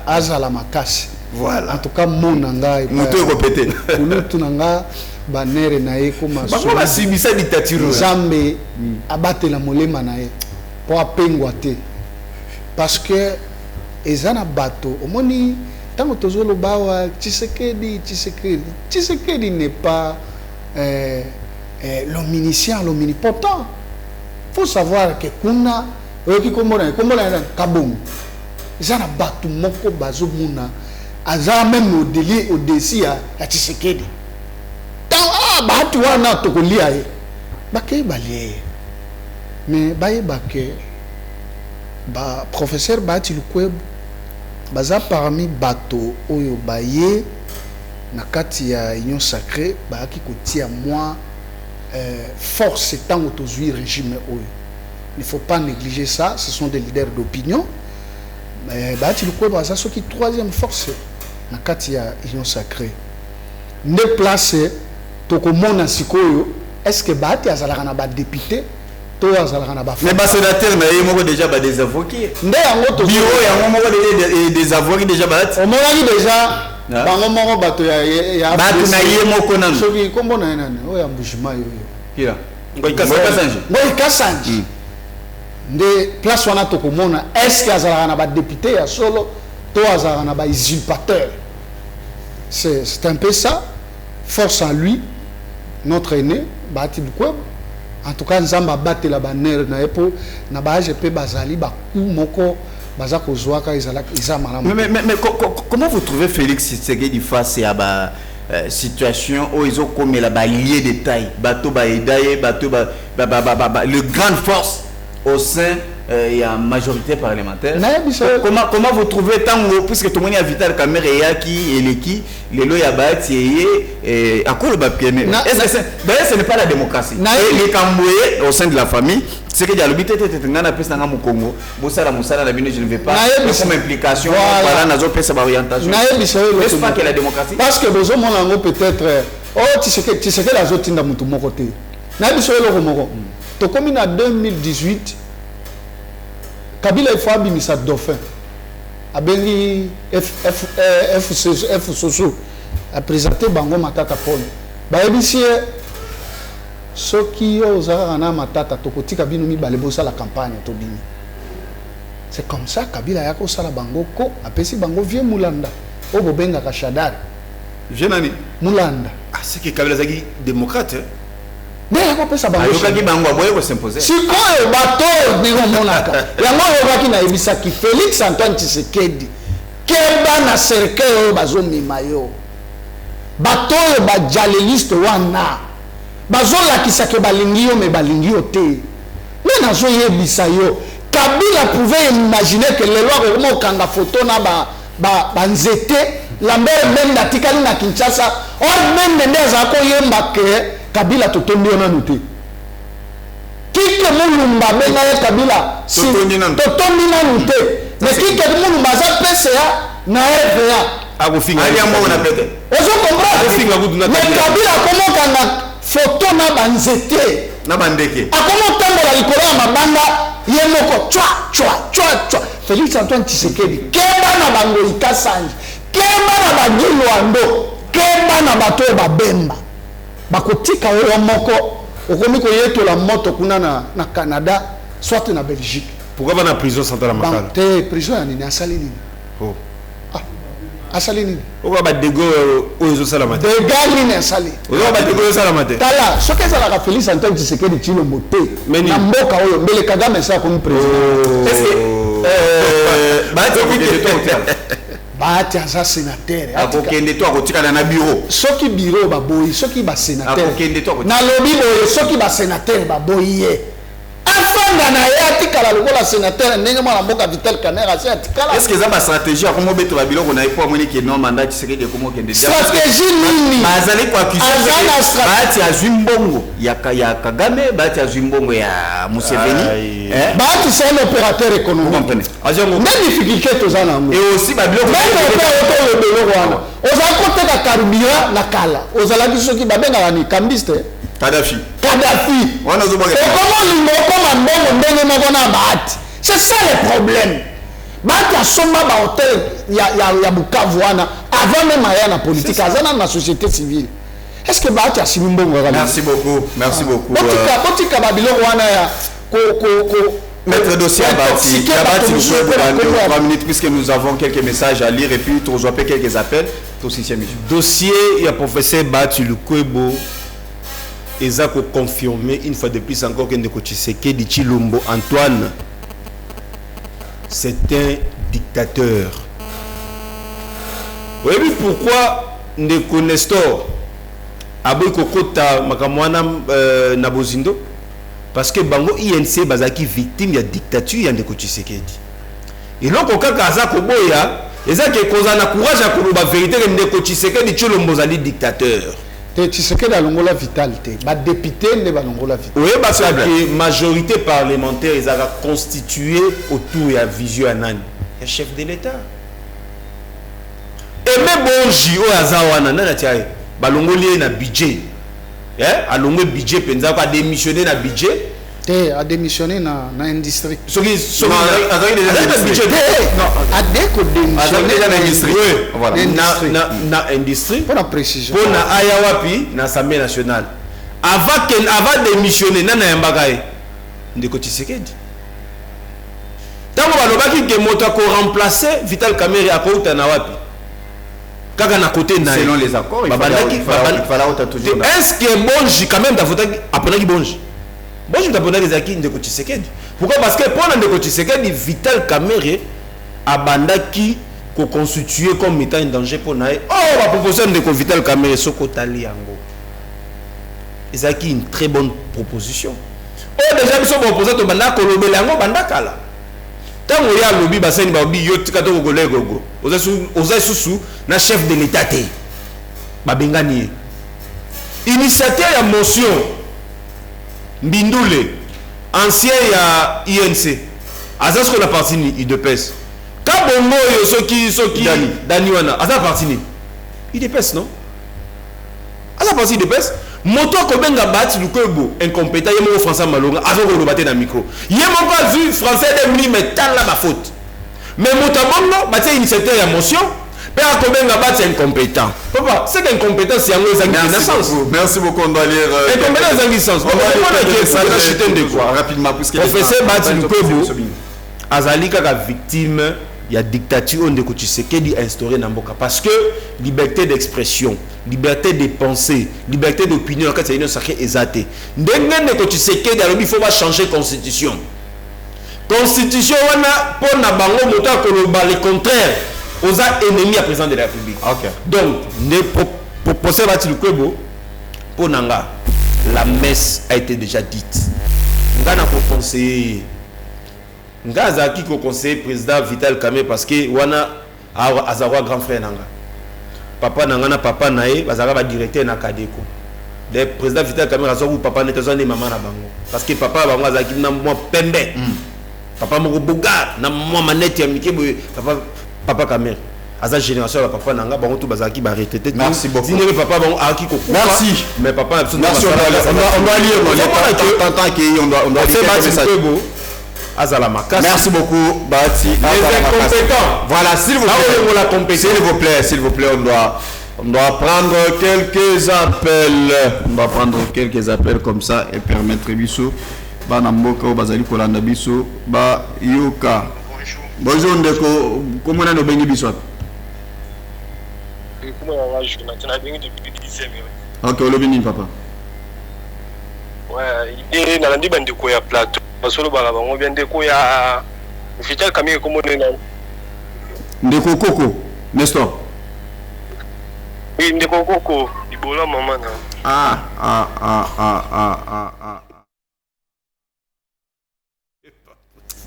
Azala makasi. Voilà. En tout cas monanga Muto est répété. Kulutu nanga banere nae koma so. Ba sibisa dictature. Zambe abate la molema nae po apengwa te. Parce que ezana bato omoni tango tozolo bawa Tshisekedi n'est pas l'omniscient, l'omnipotent. Faut savoir que kuna oki komona kabongo ezana bato moko bazo muna aza même au dessus ya Tshisekedi ta bato wana tokolia ye bakei balie mais baye bake ba professeur Bahati Lukwebo baza parmi bato oyo baye na kati ya union sacrée baaki kotia moi force tant autozui régime oyo. Il ne faut pas négliger ça, ce sont des leaders d'opinion. Bahati Lukwebo baza soki troisième force na kati ya union sacrée. Ne place tokomona sikoyo est-ce que Bahati azalaka na ba député to azalaka na ba mais ba sénateur na ye moko déjà ba désavoué. Nde yango to bureau ya moko des avoués déjà Bahati. On m'a dit déjà bango moko bato ya bato na ye moko nanu. Soki kombo na nani oya mbushima yo. Kila. Ngoi Kasanji. Ngoi Kasanji. Nde place wana tokomona est-ce que azalaka na ba député ya solo to azalaka na ba usurpateur. C'est un peu ça. Force en lui, notre aîné, Bahati Lukwebo. En tout cas, Nzamba batte la bannière na epo na ba AGP bazali ba ku moko baza kozwaka isa malamu. Mais comment vous trouvez Félix Tshisekedi face à ba situation où ils ont comme la lié de taille, bateau ba edaye, bateau ba le grande force au sein il y a majorité parlementaire. Comment vous trouvez tant puisque tout le monde a Vital Kamerhe et qui et l'équipe les lois Bahati et à quoi le bapienne. D'ailleurs ce n'est pas la démocratie. Les Camboué au sein de la famille, c'est que dialoguité était ngana pesa ngam Congo. Bosala musala la bino je ne vais pas. Comme implication voilà nazo pesa ba orientation. N'est-ce pas que la démocratie? Parce que besoin mon peut-être tu sais que la zotinda mutu moko te. Na biso le moko. To comme en 2018 Kabila il faut abimisa dauphin. Abengi F Soso a présenté Bango Matata Paul. Ba ebisi soki ozara na matata tokoti kabino mi balebosa la campagne to bini. C'est comme ça Kabila yako sala Bango ko apesi Bango vie Mulanda. Obo benga ka Shadari. Jenani Mulanda. Ah c'est que Kabila zaki démocrate. Mais yako pesa Bango. Ayokaki Bango aboye ko s'imposer. Sikoyo bato ndingo monaka. Yango yokaki na ebisa ki Félix Antoine Tshisekedi. Keba na cercle bazo mimayo. Bato ba jaleliste wana. Bazo la kisake balingio me balingio te. Mais nazo yebisa yo. Kabila pouvait imaginer que les lois comment kanga photo na ba nzete Lambert Menda tikali na Kinshasa. Or même ndeza ko yemba ke Kabila totondi na nuté. Kike mulumba benga ya Kabila totondi na nuté. Mais kike mulumba za PCA na RVA. Akofinga. Ali ambo na pete. Ozo comprendre. Mais Kabila comment kanga photo na banzete na bandeke. Akomo tango la likolo ya mabanda yemoko chwa. Félix Antoine Tshisekedi keba na bango ikasanji. Keba na bagilo ando. Keba na bato ba bemba. Bakotika oyo moko okomi ko yeto la moto kuna na Canada soit na Belgique. Pourquoi va na prison centrale Makala? Te prison ya nini asali nini? Oh. Asali nini? Pourquoi ba dego oyo sala matin? Dega nini asali? Oyo ba dego sala matin. Tala, soki ezala ka Félix Antoine Tshisekedi chilo mote. Na mboka oyo mbele Kagame sa comme président. Est-ce que Bahati aza sénateur. Akokende to akotikana na bureau. Soki bureau baboyi, soki ba sénateur. Akokende to na lobi boye soki ba sénateur baboyi ye. Afin banda na ye atikala lokola sénateur ndenge mwana mboka Vital Kamerhe asi atikala. Est-ce que ça ma stratégie à comment beto babilo qu'on a pas monné que non mandat qui serait de comment que déjà stratégie nini bazali kwa accuser baati ya Zimbongo ya Kagame baati ya Zimbongo ya Museveni baati c'est un opérateur économique mais difficulté tozana ngo et aussi babilo oza koteka carburant na kala ozala bisoki babenga ni kambiste Kadhafi wana zo baga comment lingo koma mbongo ndenge moko na baati c'est ça le problème baati asomba ba hôtel ya Bukavu wana avant même aya na politique azana na société civile. Est-ce que baati asimi mbongo kala? Merci beaucoup botika babiloko wana ya mettre dossier à Bati. Dans 3 minutes, puisque nous avons quelques messages à lire et puis tu reçois quelques appels. Dossier, il y a professeur Bati Lukwebo. Ils ont confirmé une fois de plus encore que Ndeko Tshisekedi Tshilombo Antoine, c'est un dictateur. Vous voyez pourquoi Ndeko Nestor Aboy Kokota Makamwana Nabozindo? Parce que Bango INC bazaki victime de dictature ya Ndeko Tshisekedi. Et donc kaka aza koboya, ezaki kozana courage à koloba vérité que Ndeko Tshisekedi Tshilombo zali dictateur. Tshisekedi alongola vitalité, ba député ne balongola vitalité. Oui, parce que la majorité parlementaire ils ont constitué autour de la vision anani, le chef de l'État. Et même bonji o azawana na tiaye, balongoli na budget. Alongo budget penza a démissionné na budget. A démissionné na industrie. A démissionné na industrie. Pour la précision. Pour na ayawapi na Assemblée nationale. Avant démissionner na yambagaye. Ndeko Tshisekedi. Tango balobaki ke moto ko remplacer Vital Kamerhe akouta na wapi. Kaka na côté na selon les accords, il fallait toujours. Est-ce que bonji quand même d'avota après qui bonji. Bonji d'abonner les acquis Ndeko Tshisekedi. Pourquoi? Parce que pour Ndeko Tshisekedi Vital Kamerhe abandaki ko constituer comme étant un danger pour nae. Oh, la proposition de Vital Kamerhe soko tali yango. Ils ont une très bonne proposition. Oh déjà ils sont proposés to banda ko lobela yango banda kala. Tant on y a lobby baseni ba bi yo tikato ko gogo. Oza susu na chef de l'état té. Ba bengani. Initiateur ya motion Mbindule, ancien ya INC, Azas qu'on a parti ni IDPS. Kabongo yo soki Dani wana, Azas parti ni IDPS non? Azas parti IDPS. Moto kobenga Bati Lukwebo incompétent yemo français malonga, Azas ko lobaté na micro. Yemo ko vu français de mini mais tal la ba faute. Mais moto bongo Bati initiateur ya motion. Père Kobenga Bati incompétent. Papa, c'est qu'incompétence c'est un naissance. Merci beaucoup, on doit lire. Incompétence c'est un naissance. Rapidement, puisque professeur Bati Lukwebo azali kaka victime ya dictature Ndeko Tshisekedi instauré na mboka parce que liberté d'expression, liberté de pensée, liberté d'opinion quand c'est une sacrée exaté. Ndenge Ndeko Tshisekedi alors il faut pas changer constitution. Constitution wana pour na bango moto akoloba le contraire. Aux ennemis à président de la République. Okay. Donc, pour procès Bati Lukwebo, pour Nanga, la messe a été déjà dite. Nga na conseiller. Nga zaki ko conseiller président Vital Kamerhe parce que wana azarwa grand frère Nanga. Papa Nanga na papa nae bazaka ba directeur na Kadeko. Le président Vital Kamerhe azwa papa netezo ne maman na bango. Parce que papa bango azaki na moi pembe. Papa moko bogar na moi manette ya mike Papa Kamerhe. Aza génération papa nanga bango tout bazaki ba retraité. Merci beaucoup. Dîner papa bango aki ko. Merci. Mais papa on doit lire on doit faire message. Azala makasi. Merci beaucoup Bati. Les incompétents. Voilà, s'il vous plaît, on doit prendre quelques appels. On doit prendre quelques appels comme ça et permettre biso bana mboka o bazali kolanda biso ba yoka. Bonjour Ndeko, comment on a bengi biso? Ok, on bengi papa. Ouais, il na landi bandiko ya plateau. Basolo bala bango bien ndeko ya Vital Kamerhe comme on est. Ndeko Koko, Nestor. Oui, ndeko Koko, ibola maman. Ah.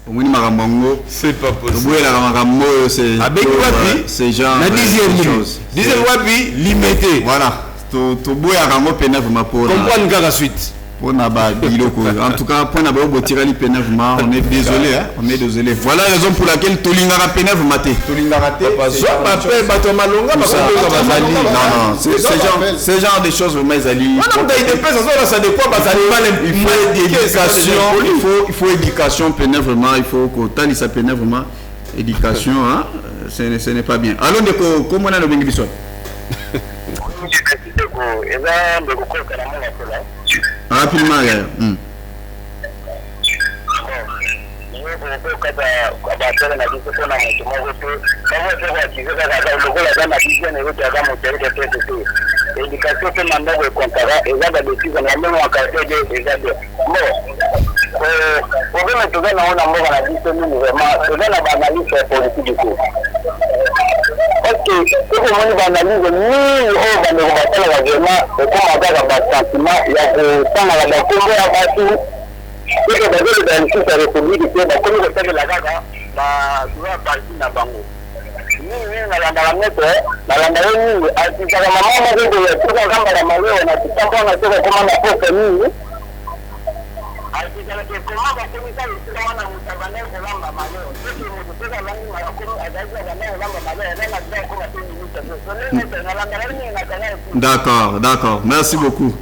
Omoni Marambango. C'est pas possible. Oui, la Marambo, c'est. Avec Wapi, c'est genre. la 10e chose. 10e Wapi, limité. Voilà. To boy à Rambo Pénèvre ma pour. Comprendre qu'à la suite. Pour Naba Biloko. En tout cas, pour Naba Botirali Pénèvre, on est désolé, hein. On est désolé. Voilà la raison pour laquelle Tolingara Pénèvre maté. Tolingara té. Non, c'est genre de choses vraiment Zali. Il faut éducation Pénèvre, il faut que Talisa Pénèvre, éducation, hein. Ce n'est pas bien. Allons de comment on a le bengi biso. Rapidement, D'accord. Merci beaucoup.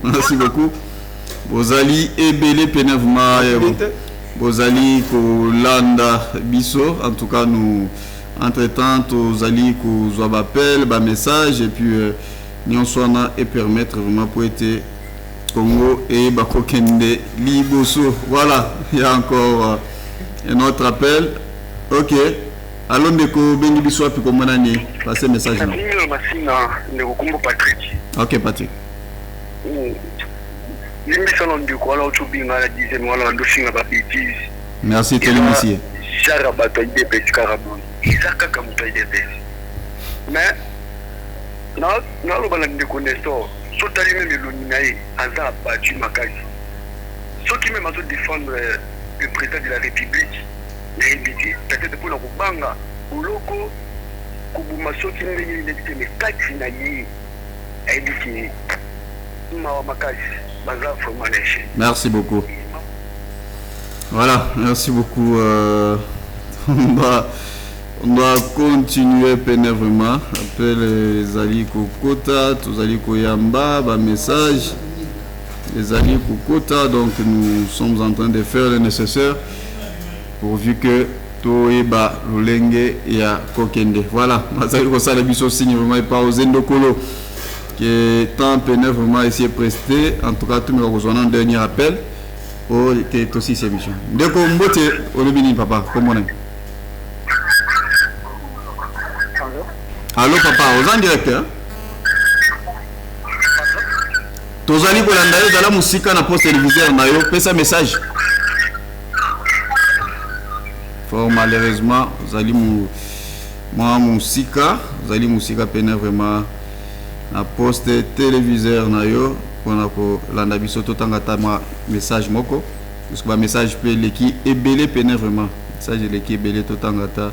Bozali Ebele Pénèvement. Bozali Kolanda Bisso. En tout cas, nous, entre-temps, Bozali Kozwabapel, bas message, et puis nous sommes et permettre vraiment pour être Congo et Bakokende Liboso. Voilà, il y a encore un autre appel. Ok. Allons de Bengi Bisso, puis comment on a passé message. Ok, Patrick. Merci, Télémissier. Mais, ceux qui même défendre le président de la République, peut-être pour le Kubanga, ou loko, Kubuma, ceux qui me kati na yi, merci beaucoup. Voilà, merci beaucoup. On doit continuer pénévrement. Appelle les alliés Kokota, tous les alliés Koyamba, message. Les alliés Kokota, donc nous sommes en train de faire le nécessaire pourvu que Toeba, Lulenge et à Kokende. Voilà, ça le biso signe vraiment pas aux Endokolo. Que tant pénèvre vraiment essayé de prester. En tout cas, tout le monde a un dernier appel. Oh, c'est aussi cette émission. Dès qu'on vote, on est béni, papa. Comment on est? Allô, papa, aux en direct. Tozali Bolandayo, dans la musique, on a post téléviseur, on a eu un message. Fort malheureusement, vous allez moi, musica, vous allez musica pénèvre vraiment. Na poste téléviseur na yo pona ko landa biso to tangata ma message moko parce que ba message pe leki ebele pene vraiment message leki ebele to tangata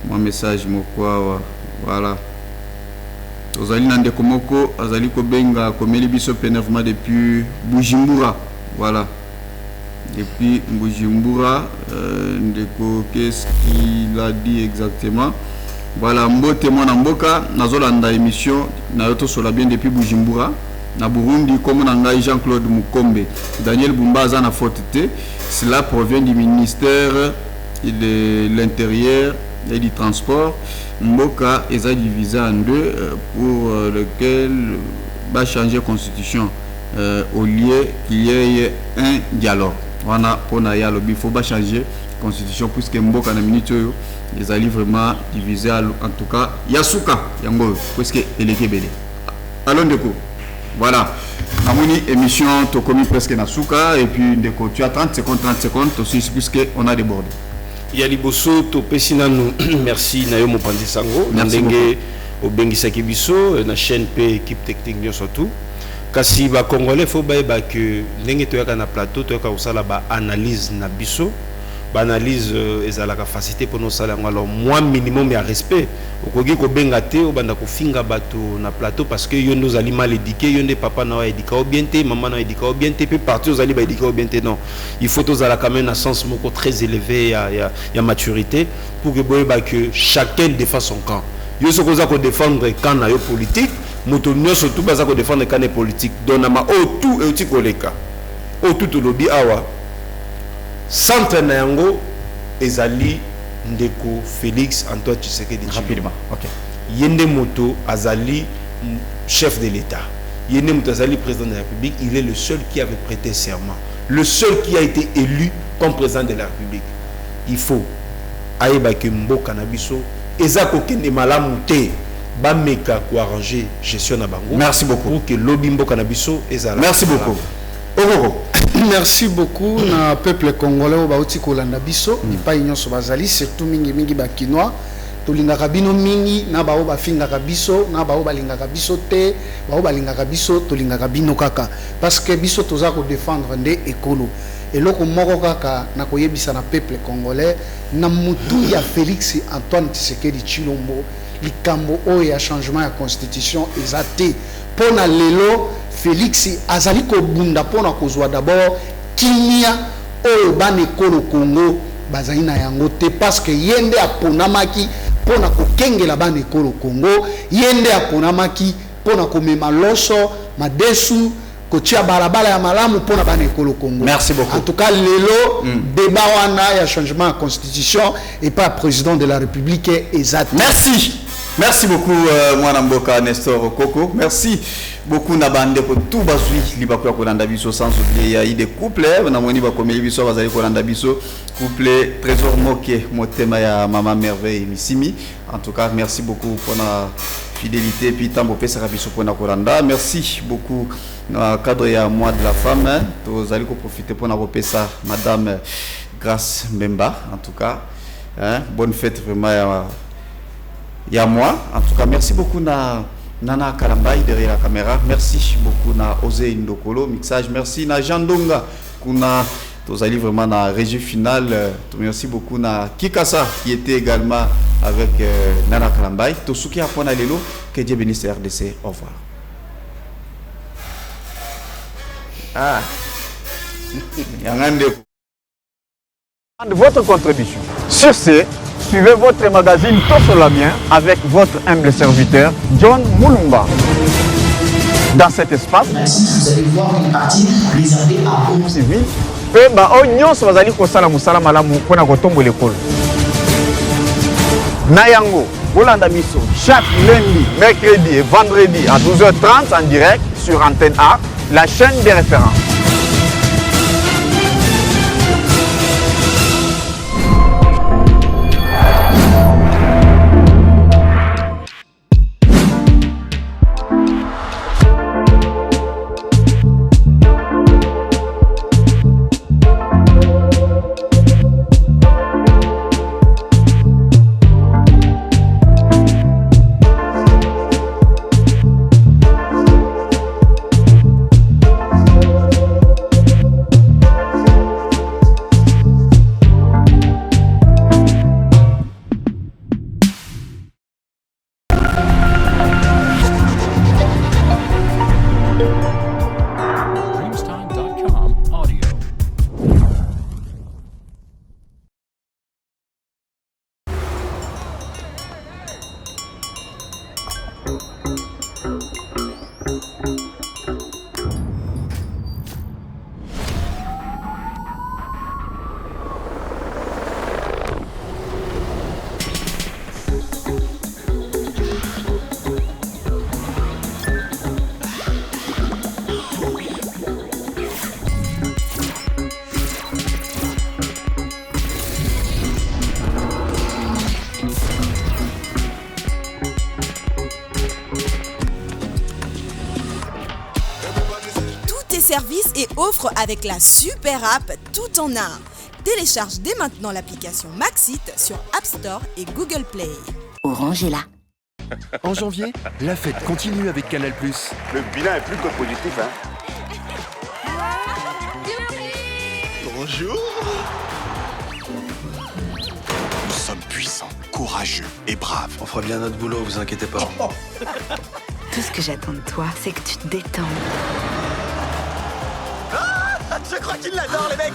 ma message moko voilà ozali nande komoko azali ko benga komeli biso pene vraiment depuis Bujumbura voilà depuis Bujumbura ndeko qu'est-ce qu'il a dit exactement. Voilà, mbote mwana mboka nazolanda émission na yoto sola bien depuis Bujumbura na Burundi comme nanga Jean-Claude Mukombe Daniel Bumbaza na faute. Cela provient du ministère de l'Intérieur et du Transport. Mboka est divisé en deux pour lequel va changer constitution au lieu qu'il y ait un dialogue. Voilà pour na ya lobi faut pas changer constitution puisque mboka na minute yo les alliés vraiment divisés en tout cas Yasuka yango puisque elle est belle. Allons Ndeko. Voilà. Namoni émission to commis presque na suka et puis Ndeko tu as 30 secondes aussi puisque on a débordé. Yaliboso to pesina nous merci Nayo Mopanzi Sango ndenge obengisaki biso na chaîne P équipe technique bien surtout. Kasi ba congolais faut ba que ndenge to yaka na plateau to yaka usala ba analyse na biso Banalise ezalaka facilité pour nos salaires. Alors moi minimum ya respect. Okogi ko benga te o banda ko finga bato na plateau parce que yo nous ali mal éduqué, yo ne papa na éduqué au bien te, maman na éduqué au bien te, puis partir aux ali ba éduqué au bien te non. Il faut tous à la quand même un sens moko très élevé ya maturité pour que chacun défend son camp. Yo so koza ko défendre camp na yo politique, moto nyoso tout baza ko défendre camp politique. Donama o tout e ti koleka. O tout lobby awa. Centre na yango ezali ndeko Félix Antoine Tshisekedi rapidement. OK. Yende moto azali chef de l'État. Yende moto azali président de la République, il est le seul qui avait prêté serment. Le seul qui a été élu comme président de la République. Il faut ayeba ke mboka na biso ezako kende malamu te ba meka ko arranger gestion na bango. Merci beaucoup. Pour que lobby mboka na biso ezala. Merci beaucoup. Ogoro. Merci beaucoup na peuple congolais au bauti kolanda biso bipai nyonso bazali surtout mingi bakinois tolingaka bino mingi na bao bafingaka biso na bao balingaka biso te bao balingaka biso tolingaka bino kaka parce que biso toza ko défendre nde ekolo eloko moko kaka na koyebisa na peuple congolais na mutu ya Félix Antoine Tshisekedi Tshilombo likambo oyo ya changement ya constitution ezate pona lelo Félix azali ko bunda pona kozwa d'abord kimia oyo bana ekolo Congo bazali na yango te parce que yende aponamaki pona kokengela bana ekolo Congo yende aponamaki pona komema loso madesu kotia balabala ya malamu pona bana ekolo Congo. Merci beaucoup. En tout cas lelo débat wana ya changement de constitution et pas président de la République exact. Merci. Merci beaucoup Mwana Mboka Nestor Koko. Merci beaucoup Nabande pour tout bazui libako ya kolanda biso sans oublier il y a eu des couples na moni ba komeli biso bazali kolanda biso couple Trésor Moké motema ya Maman Merveille Missimi. En tout cas merci beaucoup pour la fidélité puis tambo pesa biso pour na kolanda. Merci beaucoup na cadre ya mois de la femme to zali ko profiter pour na repesa madame Grâce Mbemba en tout cas bonne fête vraiment ya moi. En tout cas, merci beaucoup na Nana Kalambaï derrière la caméra. Merci beaucoup na Osé Indokolo mixage. Merci na Jean Donga kuna tozali vraiment na régie finale. Merci beaucoup na Kikasa qui était également avec Nana Kalambaï. Tosuki apona lelo que Dieu bénisse RDC. Au revoir. Ah. Yangande votre contribution. Sur ce, suivez votre magazine Tosso la Bien avec votre humble serviteur John Moulumba. Dans cet espace, vous allez voir une partie réservée à hommes civils. Et nyonso bazali kosala musala malamu pona kotombo l'école. Nayango, Olanda Miso, chaque lundi, mercredi et vendredi à 12h30 en direct sur Antenne A, la chaîne des références. Services et offres avec la super app Tout en un. Télécharge dès maintenant l'application Maxit sur App Store et Google Play. Orange est là. En janvier, la fête continue avec Canal+. Le bilan est plus que positif, hein. Bonjour. innocent, courageux et brave. On fera bien notre boulot, vous inquiétez pas. Tout ce que j'attends de toi, c'est que tu te détendes. Ah, je crois qu'il l'adore, les mecs.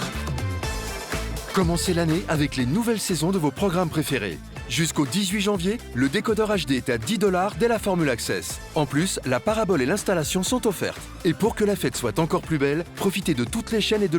Commencez l'année avec les nouvelles saisons de vos programmes préférés. Jusqu'au 18 janvier, le décodeur HD est à $10 dès la formule Access. En plus, la parabole et l'installation sont offertes. Et pour que la fête soit encore plus belle, profitez de toutes les chaînes et de